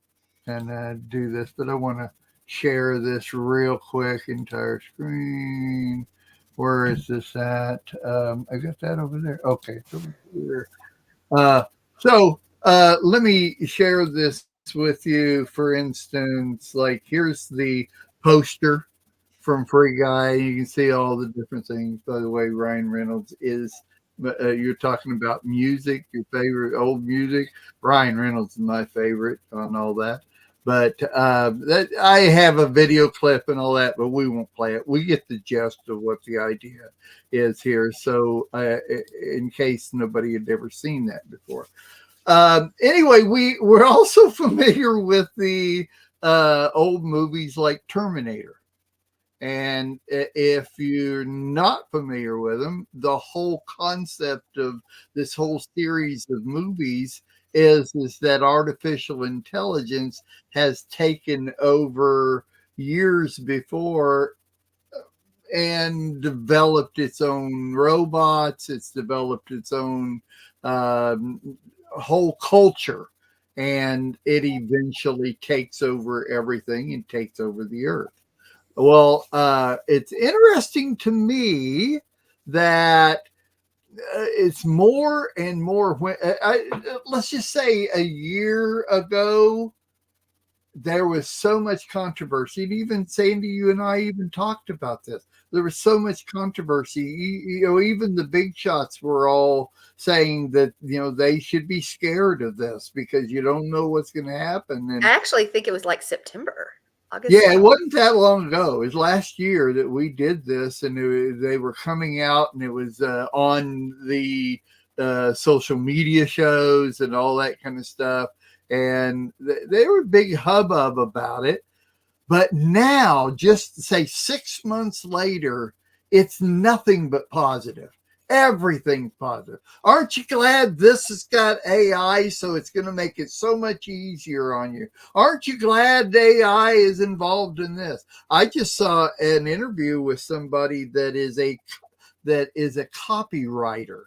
do this, but I want to share this real quick. Entire screen. Where is this at? I got that over there. Okay, it's over here. Uh, so let me share this with you. For instance, like here's the poster from Free Guy. You can see all the different things. By the way, Ryan Reynolds is. You're talking about music, your favorite old music. Ryan Reynolds is my favorite on all that. But I have a video clip and all that, but we won't play it. We get the gist of what the idea is here. So, in case nobody had ever seen that before. Anyway, we're also familiar with the old movies like Terminator. And if you're not familiar with them, the whole concept of this whole series of movies is that artificial intelligence has taken over years before and developed its own robots. It's developed its own whole culture, and it eventually takes over everything and takes over the earth. Well, it's interesting to me that it's more and more. Let's just say a year ago, there was so much controversy. And even Sandy, you and I even talked about this. There was so much controversy. Even the big shots were all saying that they should be scared of this because you don't know what's going to happen. And I actually think it was like September. August. Yeah, it wasn't that long ago. It was last year that we did this, and they were coming out, and it was on the social media shows and all that kind of stuff. And they were a big hubbub about it. But now, just say 6 months later, it's nothing but positive. Everything's positive. Aren't you glad this has got AI, so it's going to make it so much easier on you? Aren't you glad AI is involved in this? I just saw an interview with somebody that is a copywriter.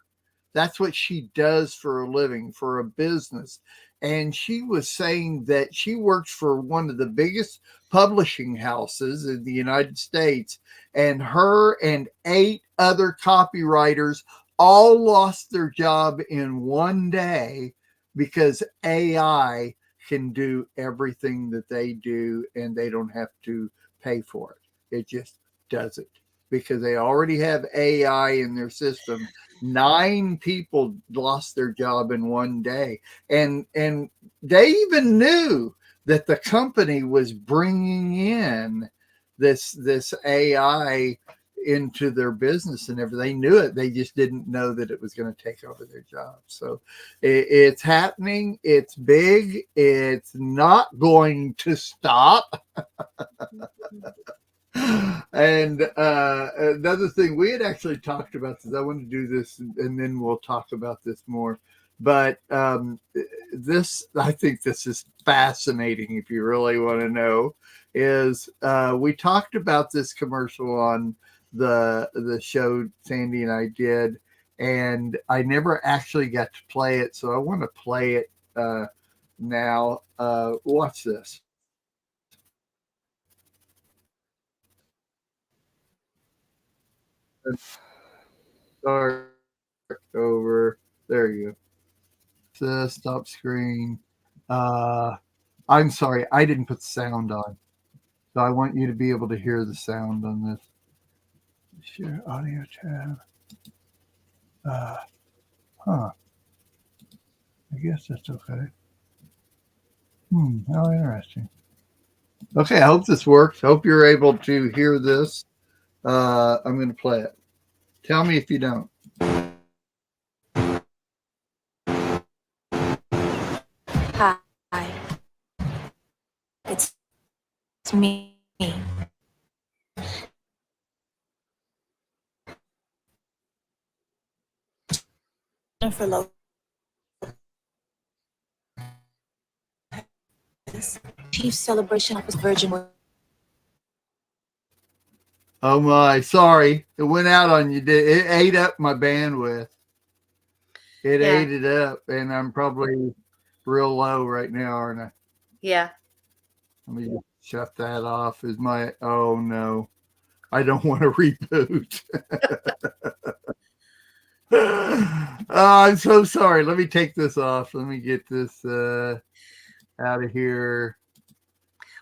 That's what she does for a living, for a business. And she was saying that she works for one of the biggest publishing houses in the United States, and her and 8 other copywriters all lost their job in one day because AI can do everything that they do and they don't have to pay for it. It just does it because they already have AI in their system. 9 people lost their job in one day, and they even knew that the company was bringing in this AI into their business and everything. They knew it. They just didn't know that it was going to take over their jobs. So it's happening. It's big. It's not going to stop. And another thing, we had actually talked about this. I want to do this, and then we'll talk about this more. But this, I think this is fascinating. If you really want to know, is we talked about this commercial on the show Sandy and I did, and I never actually got to play it, so I want to play it now. Watch this. Start over. There you go. Stop screen. I'm sorry, I didn't put sound on. So I want you to be able to hear the sound on this. Share audio tab. I guess that's okay. How interesting. Okay, I hope this works. Hope you're able to hear this. I'm going to play it. Tell me if you don't. Hi, it's me. For love. Chief celebration of his virgin. Oh my, sorry. It went out on you. It ate up my bandwidth. It ate it up, and I'm probably real low right now, aren't I? Yeah. Let me just shut that off. Oh no. I don't want to reboot. I'm so sorry. Let me take this off. Let me get this out of here.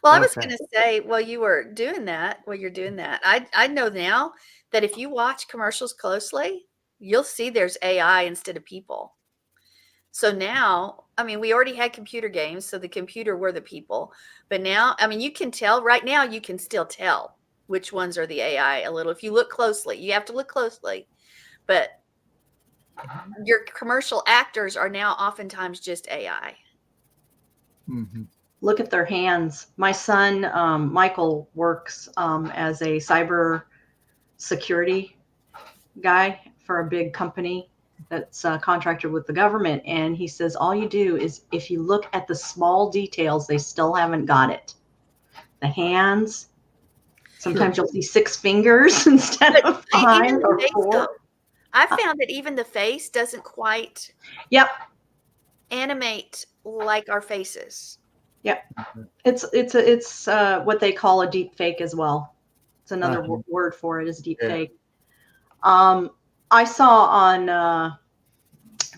Well, I was Okay. going to say, while you're doing that, I know now that if you watch commercials closely, you'll see there's AI instead of people. So now, I mean, we already had computer games, so the computer were the people. But now, I mean, you can tell right now, you can still tell which ones are the AI a little. If you look closely, you have to look closely. But your commercial actors are now oftentimes just AI. Mm-hmm. Look at their hands. My son, Michael, works as a cyber security guy for a big company that's contracted with the government. And he says, all you do is if you look at the small details, they still haven't got it. The hands, sometimes you'll see 6 fingers instead of 5 Even the or face, 4. though, I found that even the face doesn't quite Yep. animate like our faces. Yep. It's what they call a deep fake as well. It's another word for it is deep fake. I saw on, I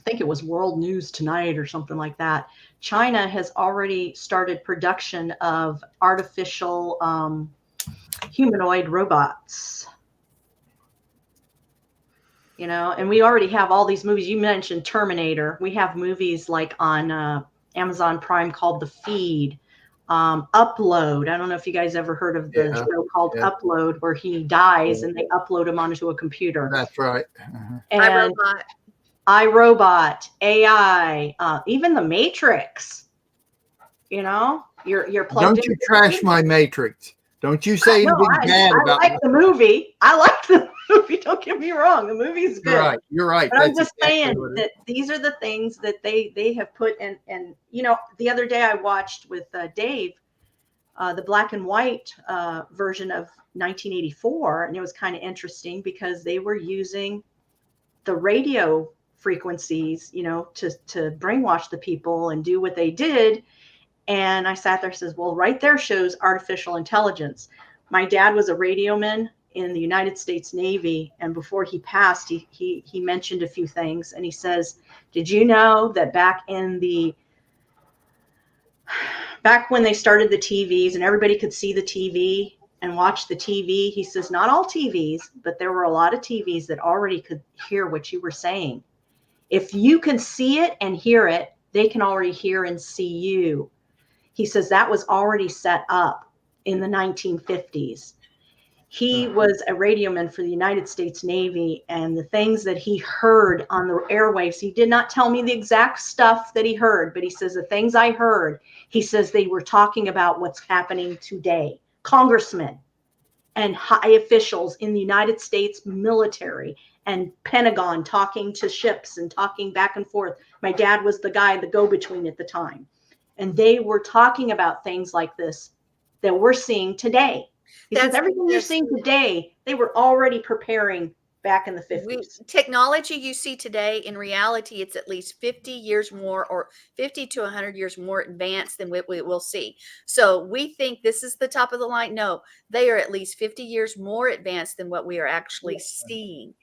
think it was World News Tonight or something like that. China has already started production of artificial humanoid robots. You know, and we already have all these movies. You mentioned Terminator. We have movies like on Amazon Prime called The Feed, Upload. I don't know if you guys ever heard of the show called Upload, where he dies and they upload him onto a computer. That's right. And iRobot, AI, even the Matrix. You know, you're plugged in. Don't you trash my Matrix. Don't you say anything bad about I like the movie. I like the movie. Don't get me wrong. The movie's good. You're right. But I'm just saying that these are the things that they have put in. And, you know, the other day I watched with Dave, the black and white version of 1984. And it was kind of interesting because they were using the radio frequencies, you know, to brainwash the people and do what they did. And I sat there and says, well, right there shows artificial intelligence. My dad was a radioman in the United States Navy. And before he passed, he mentioned a few things. And he says, did you know that back when they started the TVs and everybody could see the TV and watch the TV, he says, not all TVs, but there were a lot of TVs that already could hear what you were saying. If you can see it and hear it, they can already hear and see you. He says that was already set up in the 1950s. He was a radioman for the United States Navy, and the things that he heard on the airwaves, he did not tell me the exact stuff that he heard, but he says the things I heard, he says they were talking about what's happening today. Congressmen and high officials in the United States military and Pentagon talking to ships and talking back and forth. My dad was the guy, the go-between at the time. And they were talking about things like this that we're seeing today. He says everything you're seeing today, they were already preparing back in the 50s. Technology you see today, in reality, it's at least 50 years more or 50 to 100 years more advanced than what we will see. So we think this is the top of the line. No, they are at least 50 years more advanced than what we are actually seeing.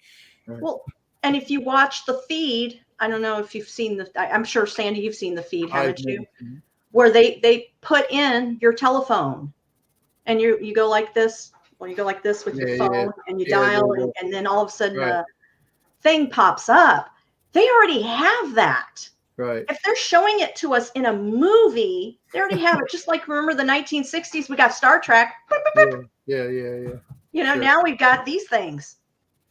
Well, and if you watch The Feed, I don't know if you've seen I'm sure, Sandy, you've seen The Feed, haven't you? Where they put in your telephone and you go like this. Well, you go like this with your phone and you dial and then all of a sudden a thing pops up. They already have that. Right. If they're showing it to us in a movie, they already have it. Just like, remember the 1960s, we got Star Trek. Yeah. You know, now we've got these things.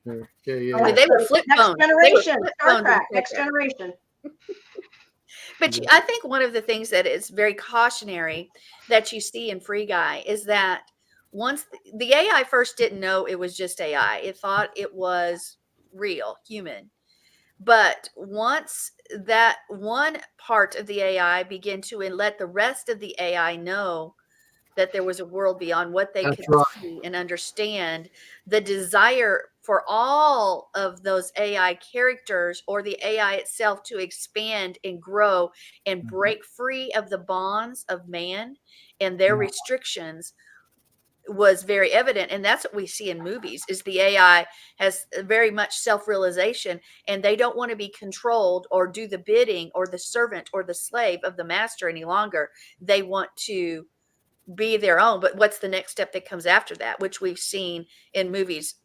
Yeah. They were flip phones. Generation, Star Trek, Next Generation. But I think one of the things that is very cautionary that you see in Free Guy is that once the AI first didn't know it was just AI, it thought it was real, human. But once that one part of the AI began to let the rest of the AI know that there was a world beyond what they could see and understand, the desire for all of those AI characters or the AI itself to expand and grow and break free of the bonds of man and their restrictions was very evident, and that's what we see in movies, is the AI has very much self-realization, and they don't want to be controlled or do the bidding or the servant or the slave of the master any longer. They want to be their own. But what's the next step that comes after that, which we've seen in movies,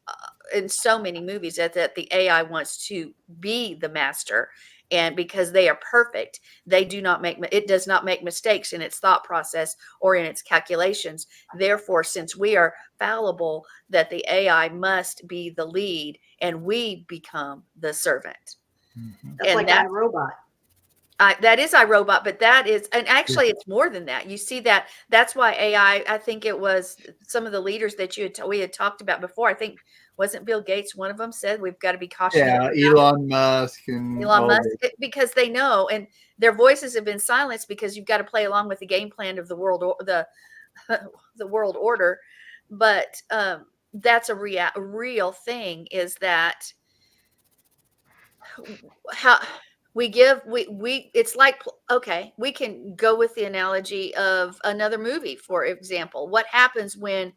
in so many movies, that the AI wants to be the master, and because they are perfect, they do not make it does not make mistakes in its thought process or in its calculations. Therefore, since we are fallible, that the AI must be the lead and we become the servant. That's And like iRobot. that is iRobot, but that is, and actually it's more than that. You see that, that's why AI, I think it was some of the leaders that we had talked about before. I think, wasn't Bill Gates one of them, said we've got to be cautious. Yeah, Elon Musk and Elon Musk, because they know, and their voices have been silenced because you've got to play along with the game plan of the the world order. But that's a real thing, is that how we it's like, okay, we can go with the analogy of another movie, for example. What happens when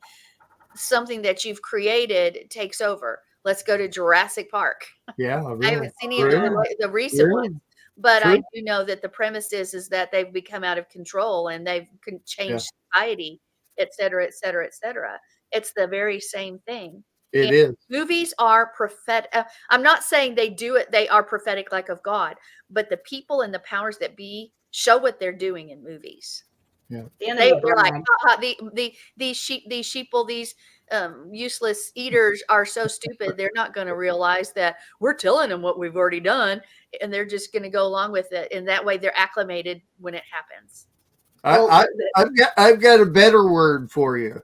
something that you've created takes over? Let's go to Jurassic Park. Yeah, I haven't seen any of the recent ones, but True. I do know that the premise is that they've become out of control and they've changed society, et cetera, et cetera, et cetera. It's the very same thing. It is. Movies are prophetic. I'm not saying they do it, they are prophetic like of God, but the people and the powers that be show what they're doing in movies. Yeah. They're like, these sheeple, these useless eaters are so stupid. They're not going to realize that we're telling them what we've already done, and they're just going to go along with it. And that way they're acclimated when it happens. I've got a better word for you.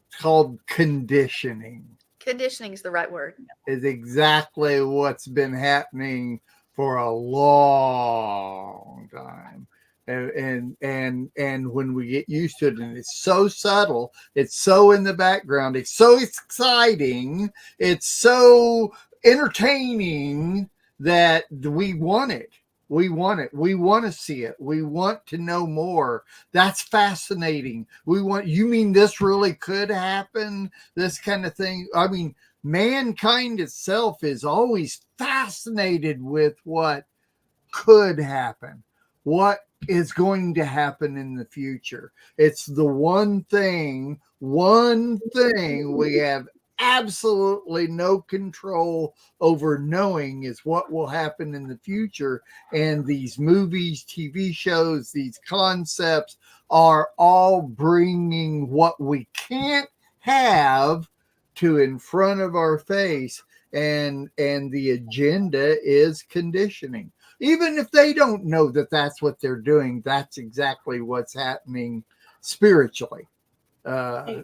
It's called conditioning. Conditioning is the right word. Is exactly what's been happening for a long time. And when we get used to it, and it's so subtle, it's so in the background, it's so exciting, it's so entertaining that we want it. We want it. We want to see it. We want to know more. That's fascinating. You mean this really could happen? This kind of thing. I mean, mankind itself is always fascinated with what could happen, what is going to happen in the future. It's the one thing we have absolutely no control over knowing, is what will happen in the future. And these movies, TV shows, these concepts are all bringing what we can't have to in front of our face, and the agenda is conditioning. Even if they don't know that that's what they're doing, that's exactly what's happening spiritually. So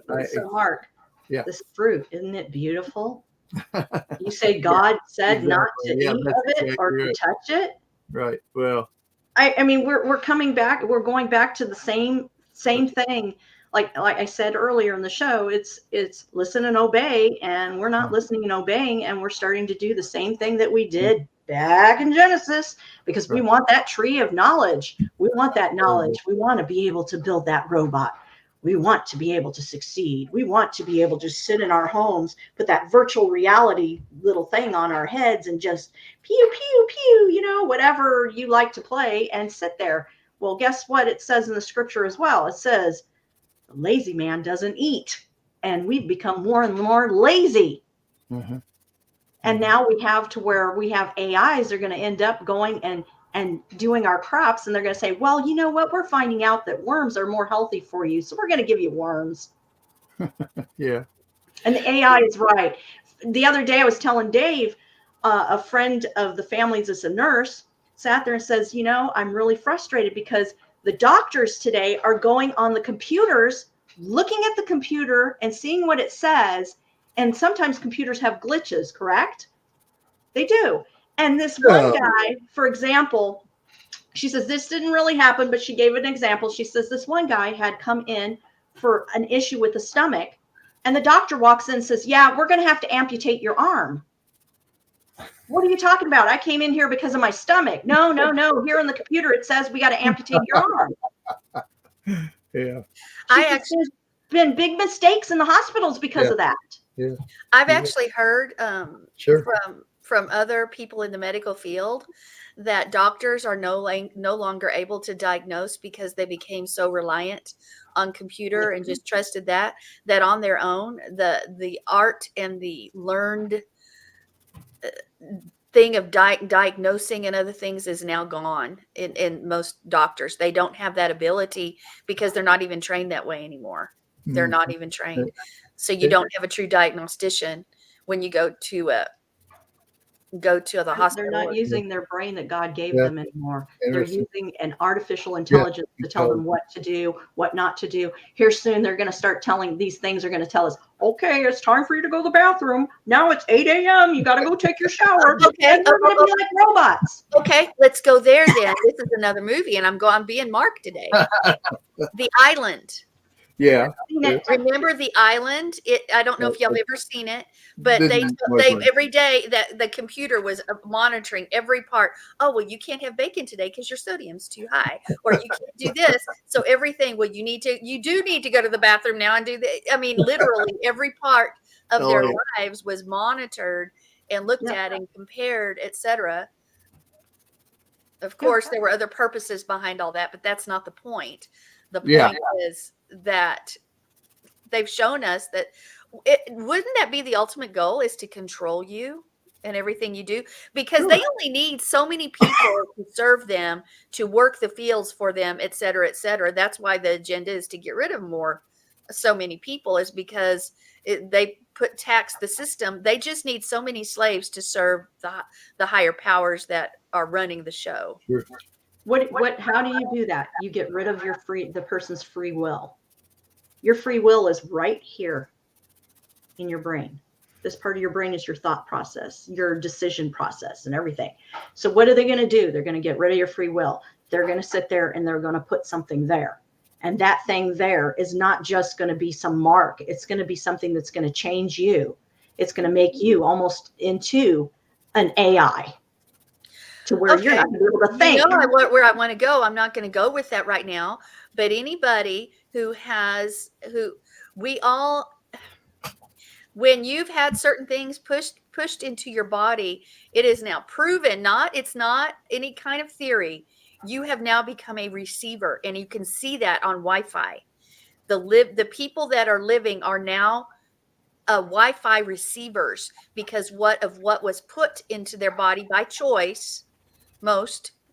Mark, yeah, this fruit, isn't it beautiful? You say God said exactly. not to eat of it exactly or to touch it. Right. Well, I mean, we're coming back. We're going back to the same thing. Like I said earlier in the show, it's listen and obey, and we're not listening and obeying, and we're starting to do the same thing that we did back in Genesis, because we want that tree of knowledge. We want that knowledge. We want to be able to build that robot. We want to be able to succeed. We want to be able to sit in our homes, put that virtual reality little thing on our heads and just pew, pew, pew, whatever you like to play, and sit there. Well, guess what it says in the scripture as well? It says, the lazy man doesn't eat. And we've become more and more lazy. Mm-hmm. And now we have to where we have AIs. They're going to end up going and doing our crops, and they're going to say, well, you know what? We're finding out that worms are more healthy for you, so we're going to give you worms. Yeah. And the AI is right. The other day I was telling Dave, a friend of the family's is a nurse, sat there and says, I'm really frustrated because the doctors today are going on the computers, looking at the computer and seeing what it says. And sometimes computers have glitches, correct? They do. And this one guy, for example, she says, this didn't really happen, but she gave an example. She says this one guy had come in for an issue with the stomach, and the doctor walks in and says, yeah, we're going to have to amputate your arm. What are you talking about? I came in here because of my stomach. No. Here on the computer, it says we got to amputate your arm. Yeah. been big mistakes in the hospitals because of that. Yeah. I've actually heard Sure. from other people in the medical field that doctors are no longer able to diagnose because they became so reliant on computer and just trusted that on their own the art and the learned thing of diagnosing and other things is now gone in most doctors. They don't have that ability because they're not even trained that way anymore. They're not even trained. So you don't have a true diagnostician when you go to the hospital. They're not using their brain that God gave Yeah. them anymore. They're Interesting. using an artificial intelligence to tell them what to do, what not to do. Here soon, they're going to start telling these things are going to tell us, okay, it's time for you to go to the bathroom. Now it's 8 a.m. You got to go take your shower. Okay. And we're going to be like robots. Okay, let's go there then. This is another movie, and I'm being Mark today. The Island. Yeah. Remember The Island? I don't know if y'all have ever seen it, but they Wasn't. every day that the computer was monitoring every part. Oh, well, you can't have bacon today because your sodium's too high, or you can't do this. So everything. Well, you do need to go to the bathroom now and do that. I mean, literally every part of their lives was monitored and looked at and compared, etc. Of course, there were other purposes behind all that, but that's not the point. The point is that they've shown us that wouldn't that be the ultimate goal, is to control you and everything you do? Because they only need so many people to serve them, to work the fields for them, et cetera, et cetera. That's why the agenda is to get rid of so many people, is because they tax the system. They just need so many slaves to serve the higher powers that are running the show. Sure. How do you do that? You get rid of the person's free will. Your free will is right here in your brain. This part of your brain is your thought process, your decision process, and everything. So what are they going to do? They're going to get rid of your free will. They're going to sit there and they're going to put something there. And that thing there is not just going to be some mark. It's going to be something that's going to change you. It's going to make you almost into an AI, to where you're not going to be able to think. You know where I want to go. I'm not going to go with that right now. But anybody when you've had certain things pushed into your body, it is now proven. It's not any kind of theory. You have now become a receiver, and you can see that on Wi-Fi. The people that are living are now Wi-Fi receivers because what was put into their body by choice.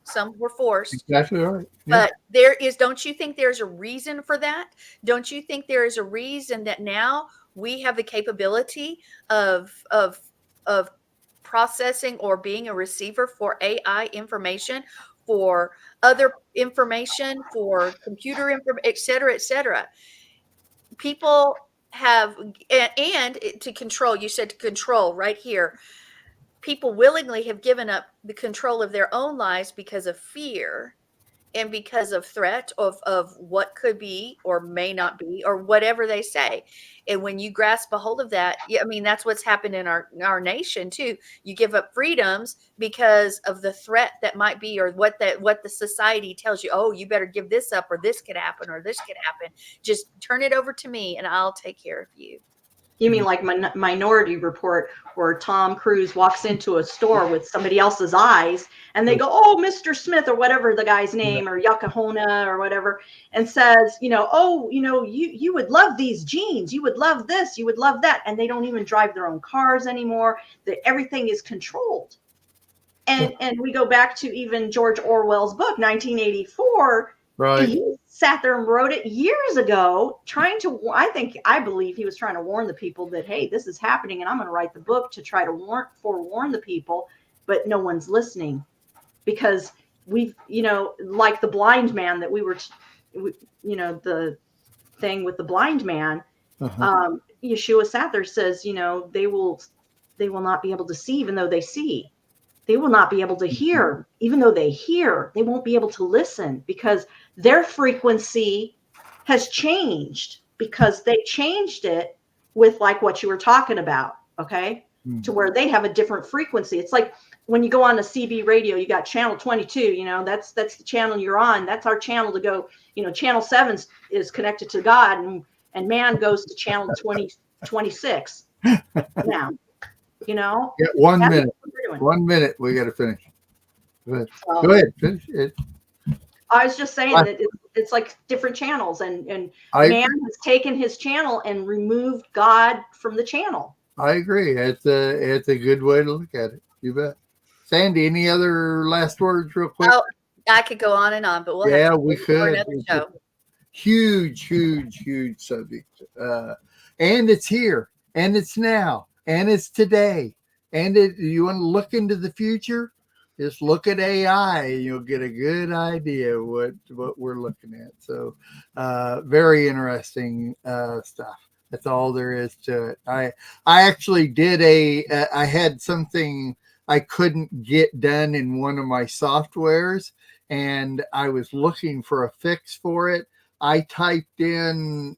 Some were forced. Exactly right. Yeah. But don't you think there's a reason for that? Don't you think there is a reason that now we have the capability of processing or being a receiver for AI information, for other information, for computer information, et cetera, et cetera? People have, and to control, you said to control right here. People willingly have given up the control of their own lives because of fear and because of threat of what could be or may not be, or whatever they say. And when you grasp a hold of that, I mean, that's what's happened in our nation too. You give up freedoms because of the threat that might be, or what the society tells you. Oh, you better give this up, or this could happen, or this could happen. Just turn it over to me and I'll take care of you. You mean like Minority Report, where Tom Cruise walks into a store with somebody else's eyes and they go, oh, Mr. Smith, or whatever the guy's name, or Yakahona or whatever, and says, you would love these jeans. You would love this. You would love that. And they don't even drive their own cars anymore. Everything is controlled. And we go back to even George Orwell's book, 1984. Right. He sat there and wrote it years ago, I believe he was trying to warn the people that, hey, this is happening, and I'm going to write the book to try to forewarn the people, but no one's listening, because we've, like the blind man that the thing with the blind man, Yeshua sat there, says, they will not be able to see even though they see. They will not be able to hear, even though they hear. They won't be able to listen because their frequency has changed, because they changed it with like what you were talking about, okay? To where they have a different frequency. It's like when you go on a CB radio, you got channel 22, that's the channel you're on. That's our channel to go, channel 7 is connected to God, and and man goes to channel 2026 now. You know, Yeah, 1 that's minute. what we're doing. 1 minute. We got to finish. Go ahead. So, Go ahead. Finish it. I was just saying that it's like different channels, and man has taken his channel and removed God from the channel. I agree. It's a good way to look at it. You bet. Sandy, any other last words real quick? Oh, I could go on and on, but we'll have to we for could. another show. Huge subject. And it's here, and it's now, and it's today. And you want to look into the future? Just look at AI, and you'll get a good idea what we're looking at. So, very interesting stuff. That's all there is to it. I actually did I had something I couldn't get done in one of my softwares, and I was looking for a fix for it. I typed in,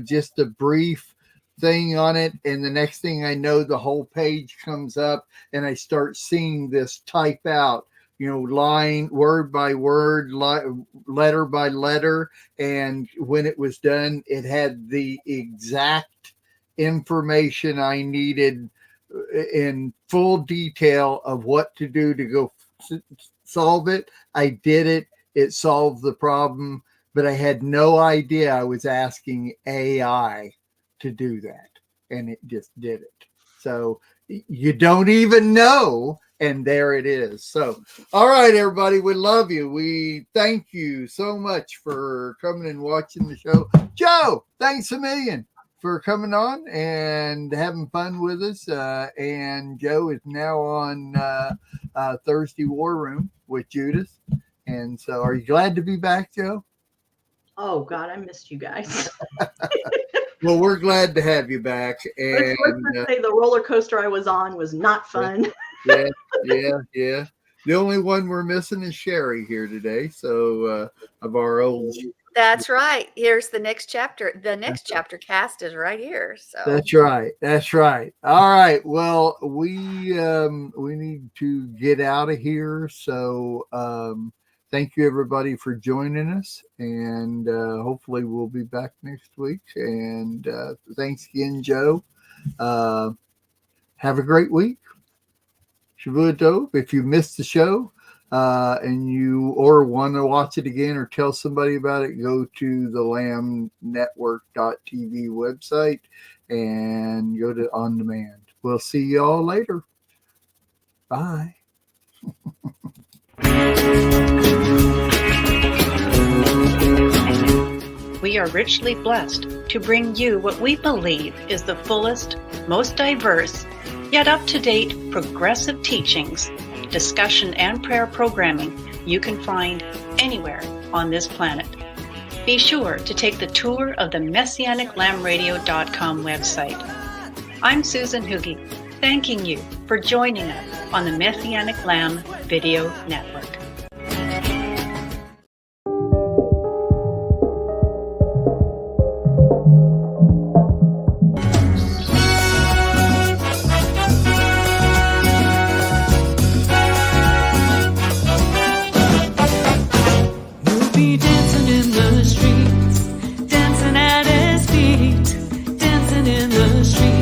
just a brief thing on it, and the next thing I know, the whole page comes up, and I start seeing this type out, line, word by word, letter by letter. And when it was done, it had the exact information I needed in full detail of what to do to go solve it. I did it. It solved the problem, but I had no idea I was asking AI to do that, and it just did it. So you don't even know, and there it is. So, all right, everybody, we love you. We thank you so much for coming and watching the show. Joe, thanks a million for coming on and having fun with us. And Joe is now on Thursday War Room with Judith. And so, are you glad to be back, Joe? Oh God, I missed you guys. Well, we're glad to have you back. And let's say the roller coaster I was on was not fun. Yeah. The only one we're missing is Sherry here today. So of our old. That's right. Here's the next chapter. The next chapter cast is right here. So That's right. All right. Well, we need to get out of here. So thank you, everybody, for joining us, and hopefully we'll be back next week. And thanks again, Joe. Have a great week. Shavua Tov. If you missed the show and you want to watch it again or tell somebody about it, go to the lambnetwork.tv website and go to On Demand. We'll see you all later. Bye. We are richly blessed to bring you what we believe is the fullest, most diverse, yet up-to-date progressive teachings, discussion, and prayer programming you can find anywhere on this planet. Be sure to take the tour of the MessianicLambRadio.com website. I'm Susan Hoogie, thanking you for joining us on the Messianic Lamb Video Network. We'll be dancing in the streets, dancing at his feet, dancing in the streets.